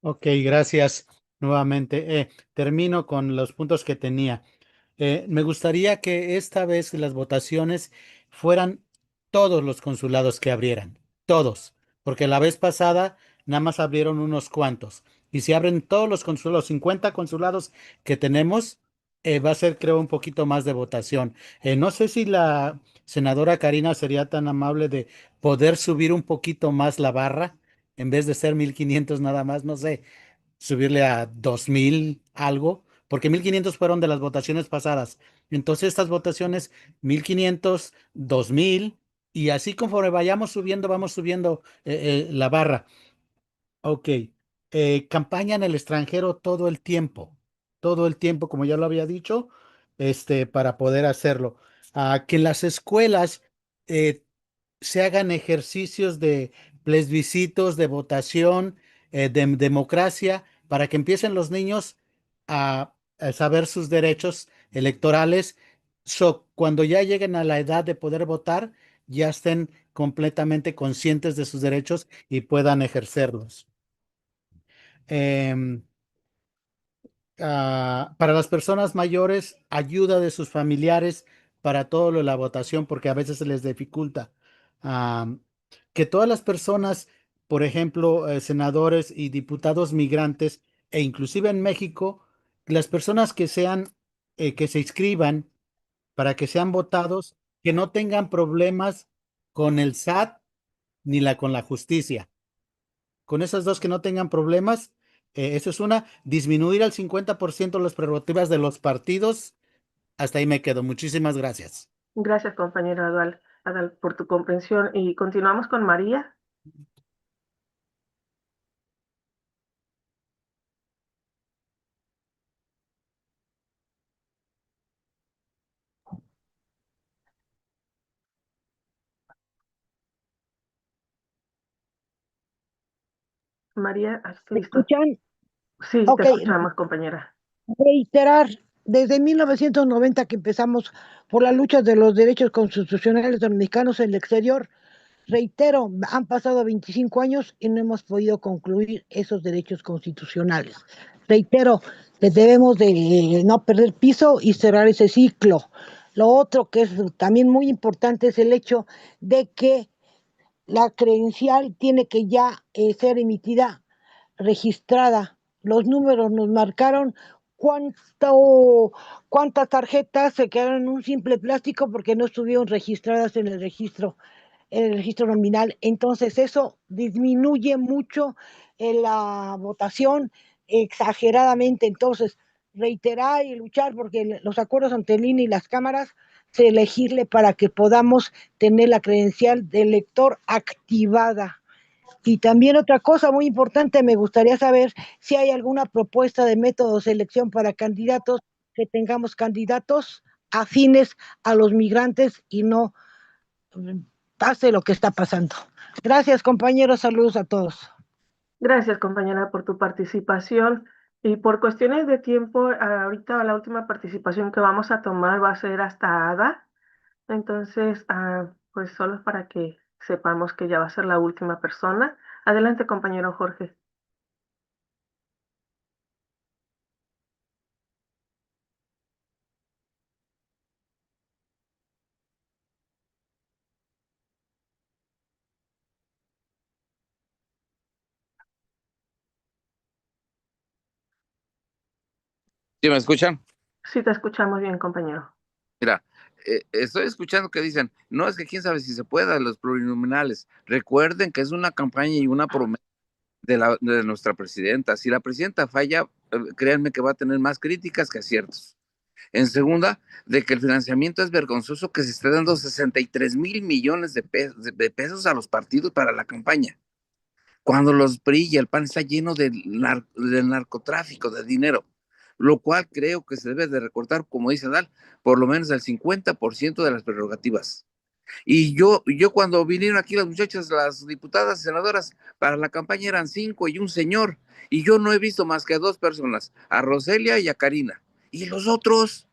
Ok, gracias nuevamente. Termino con los puntos que tenía. Me gustaría que esta vez las votaciones fueran todos los consulados que abrieran, todos, porque la vez pasada nada más abrieron unos cuantos. Y si abren todos los consulados, 50 consulados que tenemos, va a ser, creo, un poquito más de votación. No sé si la senadora Karina sería tan amable de poder subir un poquito más la barra, en vez de ser 1500 nada más, no sé, subirle a 2000 algo, porque 1500 fueron de las votaciones pasadas. Entonces estas votaciones, 1500, 2000, y así conforme vamos subiendo la barra. Ok. Campaña en el extranjero todo el tiempo, como ya lo había dicho, para poder hacerlo. Que en las escuelas eh, se hagan ejercicios de plebiscitos, de votación, de democracia, para que empiecen los niños a saber sus derechos electorales. Cuando ya lleguen a la edad de poder votar, ya estén completamente conscientes de sus derechos y puedan ejercerlos. Em, para las personas mayores, ayuda de sus familiares para todo lo de la votación, porque a veces se les dificulta. Am, que todas las personas, por ejemplo, senadores y diputados migrantes, e inclusive en México, las personas que sean, que se inscriban para que sean votados, que no tengan problemas con el SAT ni con la justicia. Con esas dos que no tengan problemas, eso es una, disminuir al 50% las prerrogativas de los partidos. Hasta ahí me quedo. Muchísimas gracias. Gracias, compañero Adal, por tu comprensión. Y continuamos con María. María, ¿Me listo. escuchan? Sí, Ok, te escuchamos, compañera. reiterar, desde 1990 que empezamos por la lucha de los derechos constitucionales de los mexicanos en el exterior, reitero, han pasado 25 años y no hemos podido concluir esos derechos constitucionales. Reitero, que debemos de no perder piso y cerrar ese ciclo. Lo otro que es también muy importante es el hecho de que la credencial tiene que ya ser emitida, registrada. Los números nos marcaron cuántas tarjetas se quedaron en un simple plástico porque no estuvieron registradas en el registro nominal. Entonces eso disminuye mucho la votación exageradamente. Entonces, reiterar y luchar porque los acuerdos ante el INE y las cámaras se elegirle para que podamos tener la credencial de elector activada. Y también otra cosa muy importante, me gustaría saber si hay alguna propuesta de método de selección para candidatos, que tengamos candidatos afines a los migrantes y no pase lo que está pasando. Gracias, compañeros, saludos a todos. Gracias, compañera, por tu participación. Y por cuestiones de tiempo, ahorita la última participación que vamos a tomar va a ser hasta Ada. Entonces, pues solo es para que sepamos que ya va a ser la última persona. Adelante, compañero Jorge. ¿Sí me escuchan? Sí, te escuchamos bien, compañero. Mira, estoy escuchando que dicen, no, es que quién sabe si se pueda, los plurinominales. Recuerden que es una campaña y una promesa de nuestra presidenta. Si la presidenta falla, créanme que va a tener más críticas que aciertos. En segunda, de que el financiamiento es vergonzoso, que se esté dando 63,000 millones de pesos a los partidos para la campaña, cuando los PRI y el PAN está lleno del narcotráfico, de dinero, lo cual creo que se debe de recortar, como dice Adal, por lo menos el 50% de las prerrogativas. Y yo cuando vinieron aquí las muchachas, las diputadas, senadoras, para la campaña eran 5 y un señor, y yo no he visto más que a 2 personas, a Roselia y a Karina. ¿Y los otros?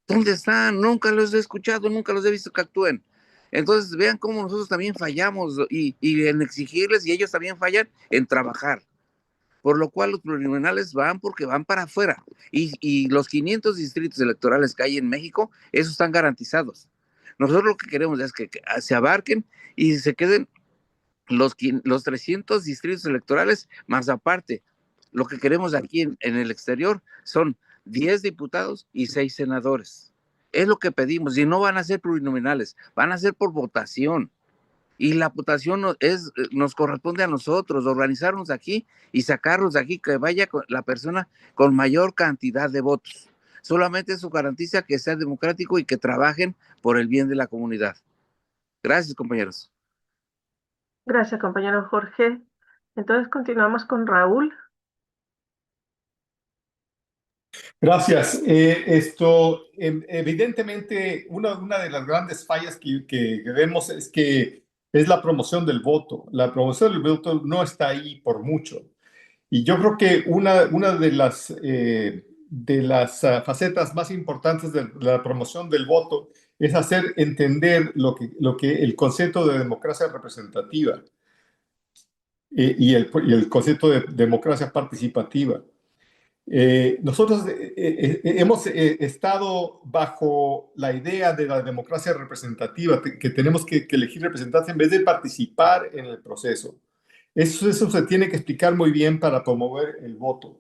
¿Dónde están? Nunca los he escuchado, nunca los he visto que actúen. Entonces vean cómo nosotros también fallamos y en exigirles, y ellos también fallan en trabajar. Por lo cual los plurinominales van porque van para afuera. Y los 500 distritos electorales que hay en México, esos están garantizados. Nosotros lo que queremos es que se abarquen y se queden los 300 distritos electorales, más aparte, lo que queremos aquí en el exterior son 10 diputados y 6 senadores. Es lo que pedimos, y no van a ser plurinominales, van a ser por votación. Y la votación nos corresponde a nosotros, organizarnos aquí y sacarlos de aquí, que vaya la persona con mayor cantidad de votos. Solamente eso garantiza que sea democrático y que trabajen por el bien de la comunidad. Gracias, compañeros. Gracias, compañero Jorge. Entonces continuamos con Raúl. Gracias. Evidentemente, una de las grandes fallas que vemos es que es la promoción del voto. La promoción del voto no está ahí por mucho. Y yo creo que una de las facetas más importantes de la promoción del voto es hacer entender lo que el concepto de democracia representativa y el concepto de democracia participativa. Nosotros hemos estado bajo la idea de la democracia representativa, que tenemos que elegir representantes en vez de participar en el proceso. Eso se tiene que explicar muy bien para promover el voto.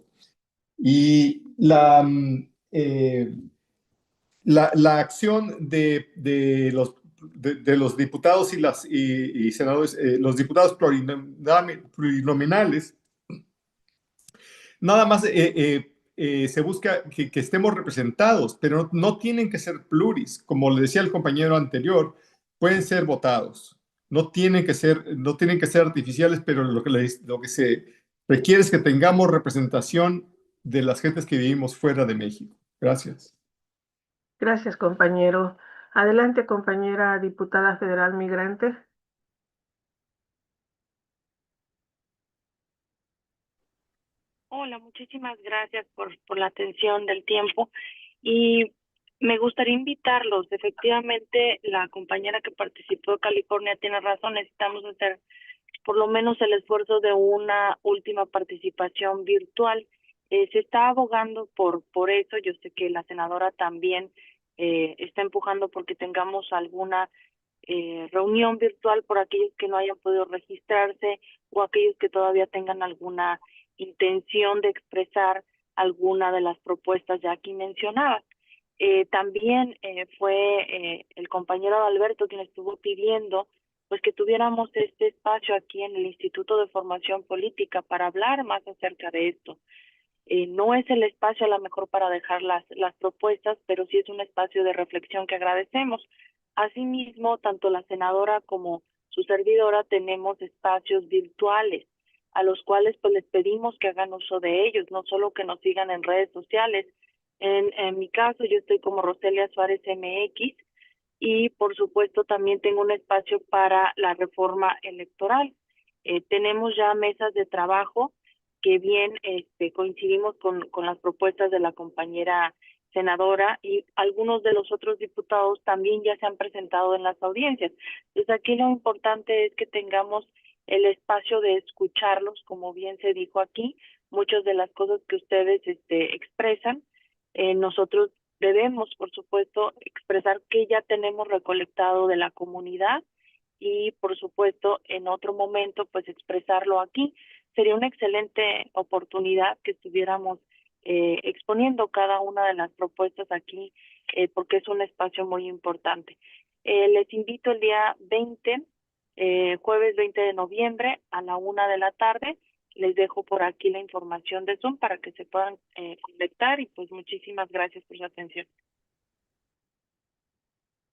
Y la acción de los diputados y senadores, los diputados plurinominales, nada más se busca que estemos representados, pero no tienen que ser pluris. Como le decía el compañero anterior, pueden ser votados. No tienen que ser artificiales, pero lo que se requiere es que tengamos representación de las gentes que vivimos fuera de México. Gracias. Gracias, compañero. Adelante, compañera diputada federal migrante. Hola, muchísimas gracias por la atención del tiempo y me gustaría invitarlos. Efectivamente, la compañera que participó de California tiene razón, necesitamos hacer por lo menos el esfuerzo de una última participación virtual. Se está abogando por eso. Yo sé que la senadora también está empujando porque tengamos alguna reunión virtual por aquellos que no hayan podido registrarse o aquellos que todavía tengan alguna intención de expresar alguna de las propuestas ya aquí mencionadas. También fue el compañero Alberto quien estuvo pidiendo pues que tuviéramos este espacio aquí en el Instituto de Formación Política para hablar más acerca de esto. No es el espacio a lo mejor para dejar las propuestas, pero sí es un espacio de reflexión que agradecemos. Asimismo, tanto la senadora como su servidora tenemos espacios virtuales a los cuales pues les pedimos que hagan uso de ellos, no solo que nos sigan en redes sociales. En mi caso, yo estoy como Roselia Suárez MX y por supuesto también tengo un espacio para la reforma electoral. Tenemos ya mesas de trabajo que bien coincidimos con las propuestas de la compañera senadora y algunos de los otros diputados también ya se han presentado en las audiencias. Entonces aquí lo importante es que tengamos el espacio de escucharlos, como bien se dijo aquí, muchas de las cosas que ustedes expresan, nosotros debemos, por supuesto, expresar que ya tenemos recolectado de la comunidad y, por supuesto, en otro momento, pues expresarlo aquí. Sería una excelente oportunidad que estuviéramos exponiendo cada una de las propuestas aquí, porque es un espacio muy importante. Les invito el día 20, jueves 20 de noviembre a la 1 de la tarde. Les dejo por aquí la información de Zoom para que se puedan conectar y pues muchísimas gracias por su atención.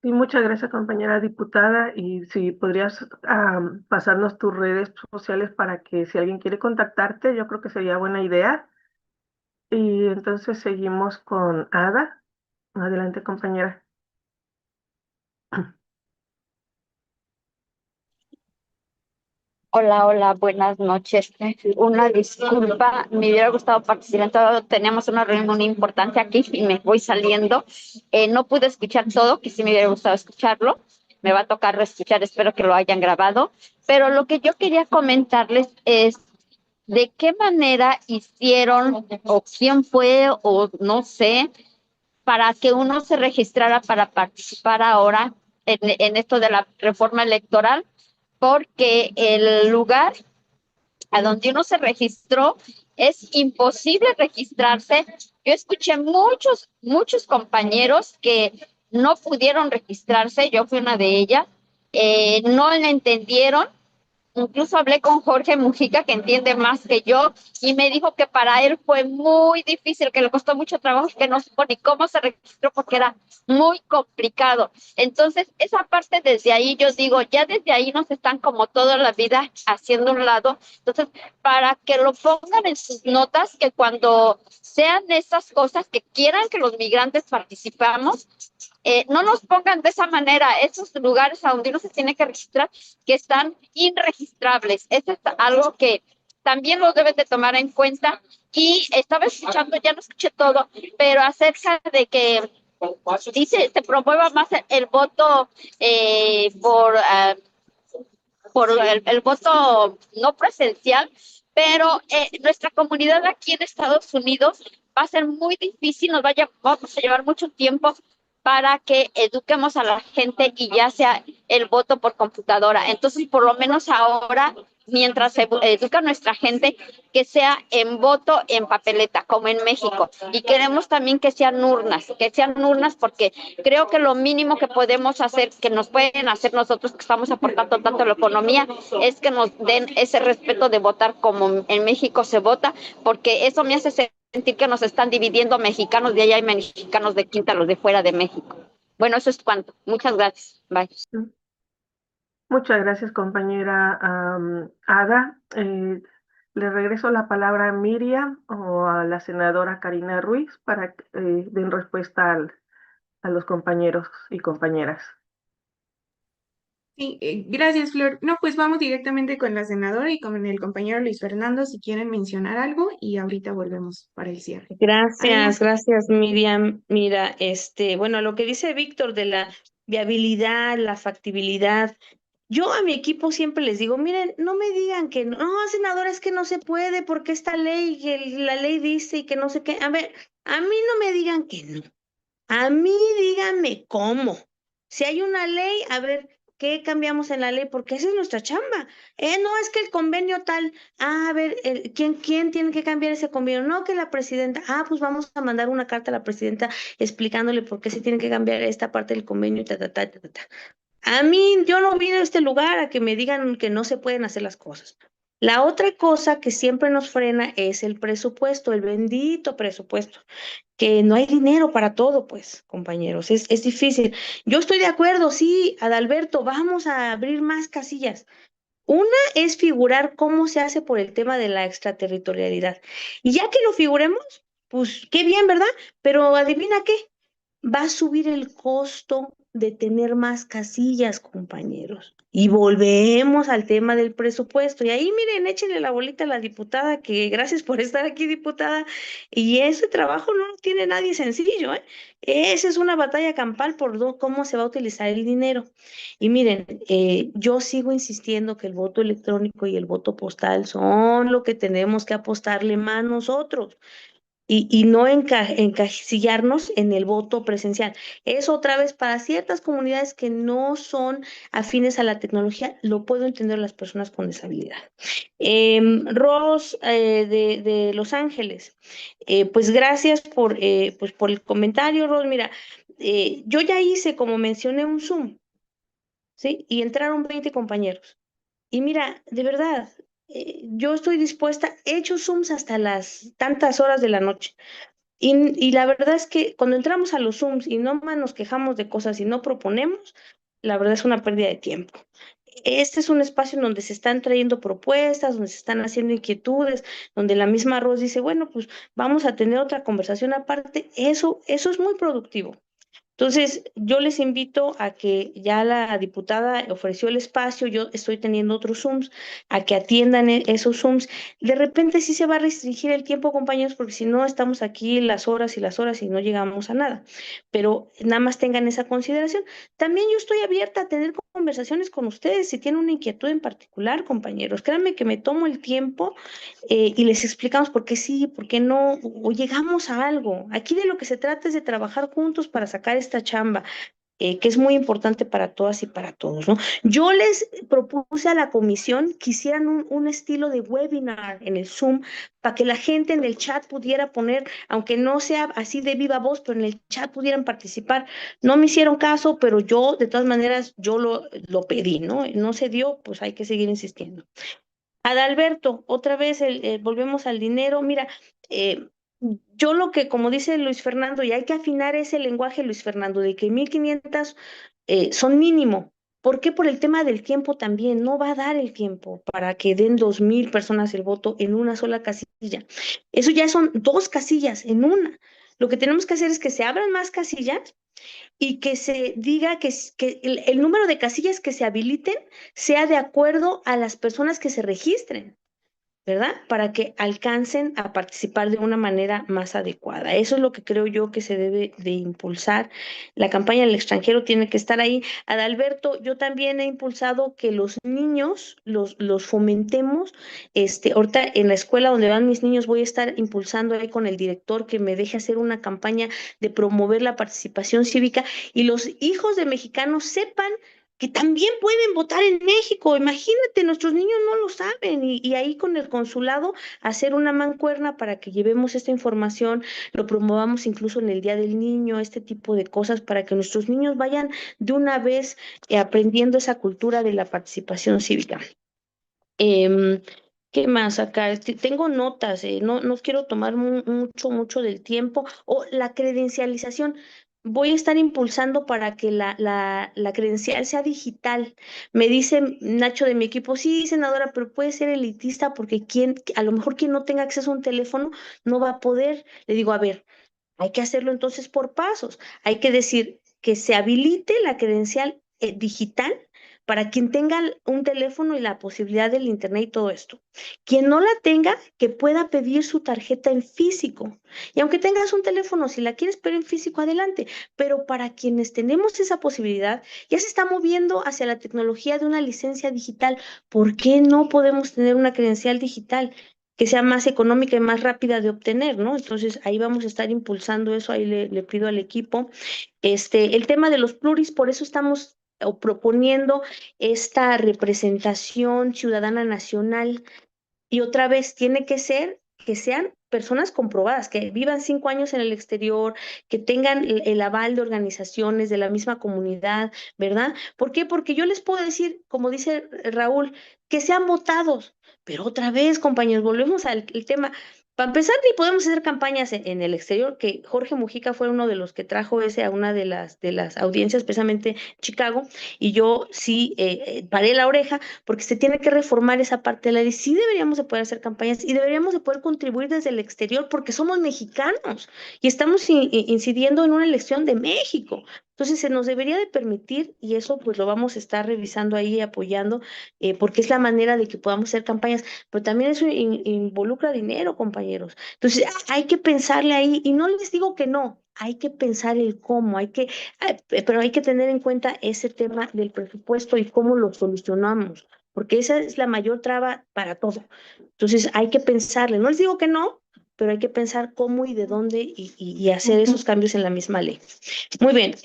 Sí, muchas gracias, compañera diputada. Y si podrías pasarnos tus redes sociales para que si alguien quiere contactarte, yo creo que sería buena idea. Y entonces seguimos con Ada. Adelante, compañera. Hola, hola, buenas noches. Una disculpa, me hubiera gustado participar. Teníamos una reunión muy importante aquí y me voy saliendo. No pude escuchar todo, que sí me hubiera gustado escucharlo. Me va a tocar reescuchar, espero que lo hayan grabado. Pero lo que yo quería comentarles es de qué manera hicieron o quién fue o no sé, para que uno se registrara para participar ahora en esto de la reforma electoral, porque el lugar a donde uno se registró es imposible registrarse. Yo escuché muchos compañeros que no pudieron registrarse, yo fui una de ellas, no le entendieron. Incluso hablé con Jorge Mujica, que entiende más que yo, y me dijo que para él fue muy difícil, que le costó mucho trabajo, que no supo ni cómo se registró porque era muy complicado. Entonces, esa parte desde ahí, yo digo, ya desde ahí nos están como toda la vida haciendo un lado. Entonces, para que lo pongan en sus notas, que cuando sean esas cosas que quieran que los migrantes participamos, no nos pongan de esa manera esos lugares a donde uno se tiene que registrar, que están irregistrables. Eso es algo que también lo deben de tomar en cuenta. Y estaba escuchando, ya no escuché todo, pero acerca de que dice, se promueva más el voto por el voto no presencial, pero nuestra comunidad aquí en Estados Unidos va a ser muy difícil, vamos a llevar mucho tiempo para que eduquemos a la gente y ya sea el voto por computadora. Entonces, por lo menos ahora, mientras se educa a nuestra gente, que sea en voto en papeleta, como en México. Y queremos también que sean urnas porque creo que lo mínimo que podemos hacer, que nos pueden hacer nosotros que estamos aportando tanto a la economía, es que nos den ese respeto de votar como en México se vota, porque eso me hace sentir que nos están dividiendo mexicanos de allá y mexicanos de Quinta, los de fuera de México. Bueno, eso es cuanto. Muchas gracias. Bye. Muchas gracias, compañera Ada. Le regreso la palabra a Miriam o a la senadora Karina Ruiz para que den respuesta a los compañeros y compañeras. Sí, gracias, Flor. No, pues vamos directamente con la senadora y con el compañero Luis Fernando si quieren mencionar algo y ahorita volvemos para el cierre. Gracias, Miriam. Mira, bueno, lo que dice Víctor de la viabilidad, la factibilidad. Yo a mi equipo siempre les digo, miren, no me digan que no, senadora, es que no se puede porque esta ley, que la ley dice y que no sé qué. A ver, a mí no me digan que no. A mí díganme cómo. Si hay una ley, a ver, ¿qué cambiamos en la ley? Porque esa es nuestra chamba. No es que el convenio tal, a ver, ¿quién tiene que cambiar ese convenio? No, que la presidenta. Pues vamos a mandar una carta a la presidenta explicándole por qué se tiene que cambiar esta parte del convenio, ta. A mí, yo no vine a este lugar a que me digan que no se pueden hacer las cosas. La otra cosa que siempre nos frena es el presupuesto, el bendito presupuesto, que no hay dinero para todo, pues, compañeros, es difícil. Yo estoy de acuerdo, sí, Adalberto, vamos a abrir más casillas. Una es figurar cómo se hace por el tema de la extraterritorialidad. Y ya que lo figuremos, pues qué bien, ¿verdad? Pero adivina qué, va a subir el costo de tener más casillas, compañeros. Y volvemos al tema del presupuesto. Y ahí, miren, échenle la bolita a la diputada, que gracias por estar aquí, diputada. Y ese trabajo no lo tiene nadie sencillo, ¿eh? Esa es una batalla campal por cómo se va a utilizar el dinero. Y miren, yo sigo insistiendo que el voto electrónico y el voto postal son lo que tenemos que apostarle más nosotros. y no encasillarnos en el voto presencial. Eso otra vez para ciertas comunidades que no son afines a la tecnología, lo puedo entender las personas con deshabilidad. Ross de Los Ángeles, pues gracias pues por el comentario, Ross. Mira, yo ya hice, como mencioné, un Zoom, ¿sí? Y entraron 20 compañeros. Y mira, de verdad, yo estoy dispuesta, he hecho Zooms hasta las tantas horas de la noche. Y la verdad es que cuando entramos a los Zooms y no más nos quejamos de cosas y no proponemos, la verdad es una pérdida de tiempo. Este es un espacio en donde se están trayendo propuestas, donde se están haciendo inquietudes, donde la misma Ros dice, bueno, pues vamos a tener otra conversación aparte. Eso es muy productivo. Entonces, yo les invito a que ya la diputada ofreció el espacio, yo estoy teniendo otros Zooms, a que atiendan esos Zooms. De repente sí se va a restringir el tiempo, compañeros, porque si no estamos aquí las horas y las horas y no llegamos a nada. Pero nada más tengan esa consideración. También yo estoy abierta a tener conversaciones con ustedes si tienen una inquietud en particular, compañeros. Créanme que me tomo el tiempo y les explicamos por qué sí, por qué no, o llegamos a algo. Aquí de lo que se trata es de trabajar juntos para sacar esta chamba, que es muy importante para todas y para todos, ¿no? Yo les propuse a la comisión que hicieran un estilo de webinar en el Zoom para que la gente en el chat pudiera poner, aunque no sea así de viva voz, pero en el chat pudieran participar. No me hicieron caso, pero yo, de todas maneras, yo lo pedí, ¿no? No se dio, pues hay que seguir insistiendo. Adalberto, otra vez volvemos al dinero. Mira, yo lo que, como dice Luis Fernando, y hay que afinar ese lenguaje, Luis Fernando, de que 1,500 son mínimo. ¿Por qué? Por el tema del tiempo también. No va a dar el tiempo para que den 2,000 personas el voto en una sola casilla. Eso ya son 2 casillas en una. Lo que tenemos que hacer es que se abran más casillas y que se diga que el número de casillas que se habiliten sea de acuerdo a las personas que se registren, ¿verdad? Para que alcancen a participar de una manera más adecuada. Eso es lo que creo yo que se debe de impulsar. La campaña del extranjero tiene que estar ahí. Adalberto, yo también he impulsado que los niños los fomentemos. Ahorita en la escuela donde van mis niños voy a estar impulsando ahí con el director que me deje hacer una campaña de promover la participación cívica y los hijos de mexicanos sepan que también pueden votar en México. Imagínate, nuestros niños no lo saben y ahí con el consulado hacer una mancuerna para que llevemos esta información, lo promovamos incluso en el Día del Niño, este tipo de cosas para que nuestros niños vayan de una vez aprendiendo esa cultura de la participación cívica. ¿Qué más acá? Tengo notas, no quiero tomar mucho del tiempo. O la credencialización. Voy a estar impulsando para que la credencial sea digital. Me dice Nacho de mi equipo, sí, senadora, pero puede ser elitista porque a lo mejor quien no tenga acceso a un teléfono no va a poder. Le digo, a ver, hay que hacerlo entonces por pasos. Hay que decir que se habilite la credencial digital para quien tenga un teléfono y la posibilidad del internet y todo esto. Quien no la tenga, que pueda pedir su tarjeta en físico. Y aunque tengas un teléfono, si la quieres pedir en físico, adelante. Pero para quienes tenemos esa posibilidad, ya se está moviendo hacia la tecnología de una licencia digital. ¿Por qué no podemos tener una credencial digital que sea más económica y más rápida de obtener, ¿no? Entonces ahí vamos a estar impulsando eso, ahí le pido al equipo. El tema de los pluris, por eso estamos proponiendo esta representación ciudadana nacional y otra vez tiene que ser que sean personas comprobadas, que vivan 5 años en el exterior, que tengan el aval de organizaciones de la misma comunidad, ¿verdad? ¿Por qué? Porque yo les puedo decir, como dice Raúl, que sean votados, pero otra vez, compañeros, volvemos al tema. Para empezar, ni podemos hacer campañas en el exterior, que Jorge Mujica fue uno de los que trajo ese a una de las audiencias, precisamente Chicago, y yo sí paré la oreja porque se tiene que reformar esa parte de la ley. Sí deberíamos de poder hacer campañas y deberíamos de poder contribuir desde el exterior porque somos mexicanos y estamos incidiendo en una elección de México. Entonces se nos debería de permitir y eso pues lo vamos a estar revisando ahí y apoyando porque es la manera de que podamos hacer campañas, pero también eso involucra dinero, compañeros. Entonces hay que pensarle ahí y no les digo que no, hay que pensar el cómo, pero hay que tener en cuenta ese tema del presupuesto y cómo lo solucionamos, porque esa es la mayor traba para todo. Entonces hay que pensarle, no les digo que no, pero hay que pensar cómo y de dónde y hacer esos cambios en la misma ley. Muy bien,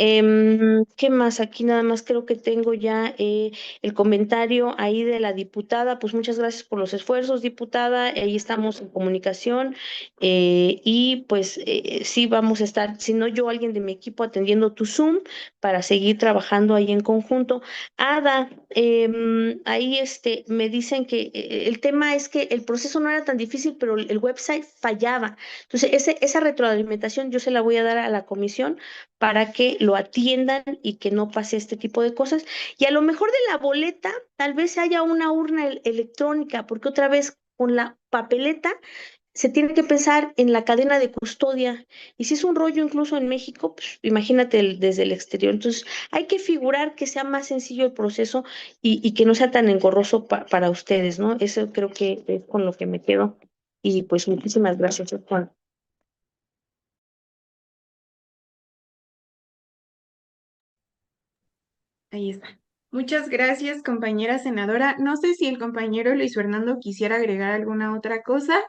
¿qué más? Aquí nada más creo que tengo ya el comentario ahí de la diputada. Pues muchas gracias por los esfuerzos, diputada. Ahí estamos en comunicación y pues sí vamos a estar, si no yo, alguien de mi equipo atendiendo tu Zoom para seguir trabajando ahí en conjunto. Ada, ahí me dicen que el tema es que el proceso no era tan difícil, pero el website fallaba. Entonces, esa retroalimentación yo se la voy a dar a la comisión para que lo atiendan y que no pase este tipo de cosas. Y a lo mejor de la boleta, tal vez haya una urna electrónica, porque otra vez con la papeleta se tiene que pensar en la cadena de custodia. Y si es un rollo incluso en México, pues imagínate desde el exterior. Entonces, hay que figurar que sea más sencillo el proceso y que no sea tan engorroso para ustedes, ¿no? Eso creo que es con lo que me quedo. Y pues muchísimas gracias, Juan. Ahí está. Muchas gracias, compañera senadora. No sé si el compañero Luis Fernando quisiera agregar alguna otra cosa.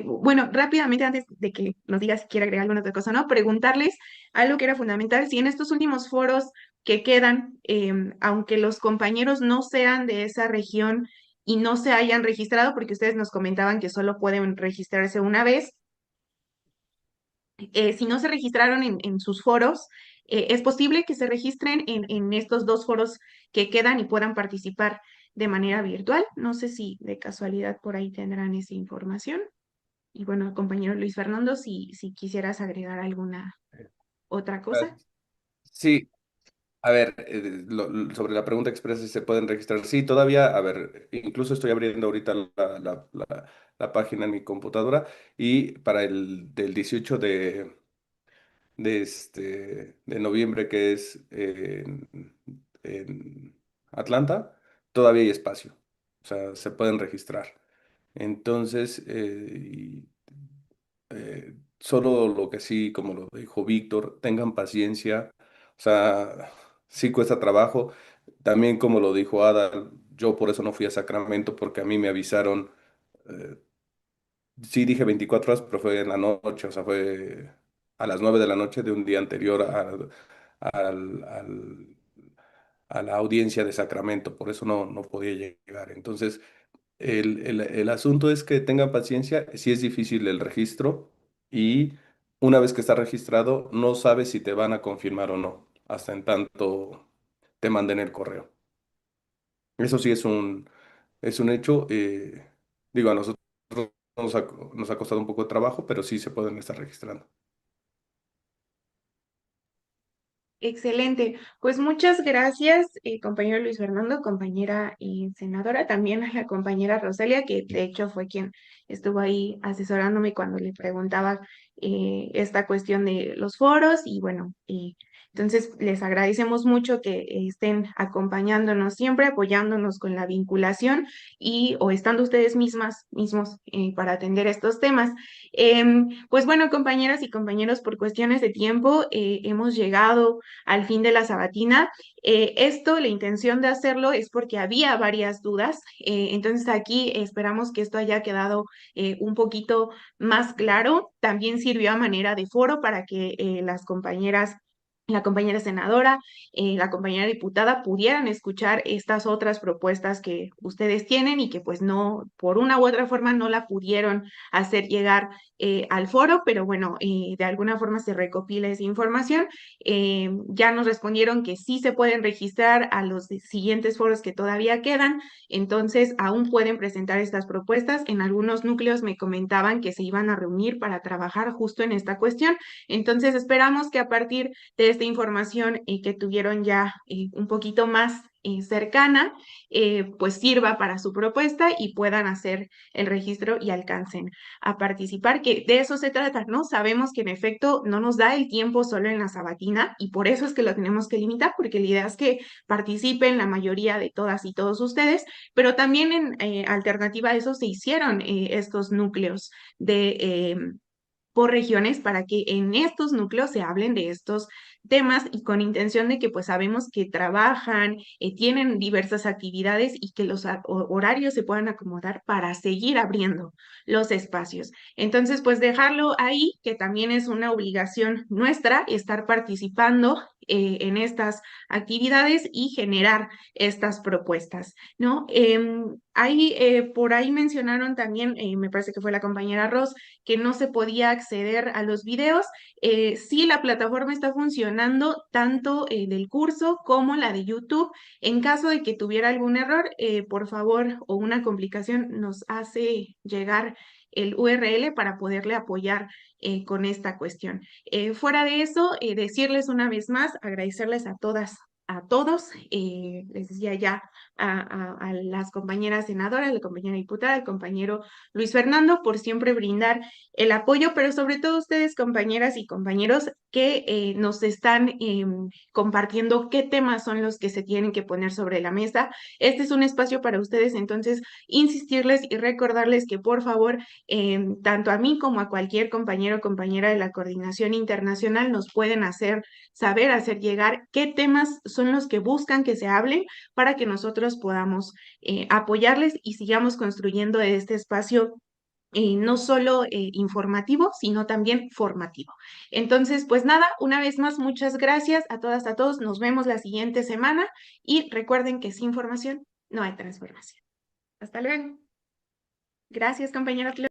Bueno, rápidamente, antes de que nos diga si quiere agregar alguna otra cosa, ¿no? Preguntarles algo que era fundamental. Si en estos últimos foros que quedan, aunque los compañeros no sean de esa región y no se hayan registrado, porque ustedes nos comentaban que solo pueden registrarse una vez, si no se registraron en sus foros, es posible que se registren en estos dos foros que quedan y puedan participar de manera virtual. No sé si de casualidad por ahí tendrán esa información. Y bueno, compañero Luis Fernando, si quisieras agregar alguna otra cosa. Sí, a ver, sobre la pregunta expresa si se pueden registrar. Sí, todavía, a ver, incluso estoy abriendo ahorita la página en mi computadora y para el del 18 de noviembre, que es en Atlanta, todavía hay espacio. O sea, se pueden registrar. Entonces, solo lo que sí, como lo dijo Víctor, tengan paciencia. O sea, sí cuesta trabajo. También, como lo dijo Ada, yo por eso no fui a Sacramento, porque a mí me avisaron, eh, sí dije 24 horas, pero fue en la noche, o sea, fue a las 9 de la noche de un día anterior al- al- a la audiencia de Sacramento, por eso no podía llegar. Entonces, el asunto es que tengan paciencia, si es difícil el registro y una vez que está registrado, no sabes si te van a confirmar o no, hasta en tanto te manden el correo. Eso sí es un hecho. Digo, a nosotros nos ha costado un poco de trabajo, pero sí se pueden estar registrando. Excelente. Pues muchas gracias, compañero Luis Fernando, compañera senadora, también a la compañera Rosalia, que de hecho fue quien estuvo ahí asesorándome cuando le preguntaba esta cuestión de los foros y bueno, entonces les agradecemos mucho que estén acompañándonos siempre, apoyándonos con la vinculación y o estando ustedes mismos para atender estos temas. Pues bueno, compañeras y compañeros, por cuestiones de tiempo hemos llegado al fin de la sabatina. La intención de hacerlo es porque había varias dudas, entonces aquí esperamos que esto haya quedado un poquito más claro. También sirvió a manera de foro para que la compañera senadora, la compañera diputada pudieran escuchar estas otras propuestas que ustedes tienen y que pues no, por una u otra forma no la pudieron hacer llegar al foro, pero bueno, de alguna forma se recopila esa información. Ya nos respondieron que sí se pueden registrar a los siguientes foros que todavía quedan, entonces aún pueden presentar estas propuestas. En algunos núcleos me comentaban que se iban a reunir para trabajar justo en esta cuestión, entonces esperamos que a partir de esta información que tuvieron ya un poquito más cercana, pues sirva para su propuesta y puedan hacer el registro y alcancen a participar, que de eso se trata, ¿no? Sabemos que en efecto no nos da el tiempo solo en la sabatina y por eso es que lo tenemos que limitar, porque la idea es que participen la mayoría de todas y todos ustedes, pero también en alternativa a eso se hicieron estos núcleos de por regiones para que en estos núcleos se hablen de temas y con intención de que pues sabemos que trabajan, tienen diversas actividades y que los horarios se puedan acomodar para seguir abriendo los espacios. Entonces, pues dejarlo ahí, que también es una obligación nuestra estar participando en estas actividades y generar estas propuestas, ¿no? Por ahí mencionaron también, me parece que fue la compañera Ros, que no se podía acceder a los videos. Sí, la plataforma está funcionando tanto del curso como la de YouTube. En caso de que tuviera algún error, por favor, o una complicación, nos hace llegar el URL para poderle apoyar con esta cuestión. Fuera de eso, decirles una vez más, agradecerles a todas, a todos, les decía ya a las compañeras senadoras, la compañera diputada, el compañero Luis Fernando, por siempre brindar el apoyo, pero sobre todo ustedes, compañeras y compañeros, que nos están compartiendo qué temas son los que se tienen que poner sobre la mesa. Este es un espacio para ustedes, entonces, insistirles y recordarles que, por favor, tanto a mí como a cualquier compañero o compañera de la Coordinación Internacional nos pueden hacer saber, hacer llegar qué temas son los que buscan que se hablen para que nosotros podamos apoyarles y sigamos construyendo este espacio no solo informativo, sino también formativo. Entonces, pues nada, una vez más, muchas gracias a todas, a todos. Nos vemos la siguiente semana y recuerden que sin formación no hay transformación. Hasta luego. Gracias, compañera.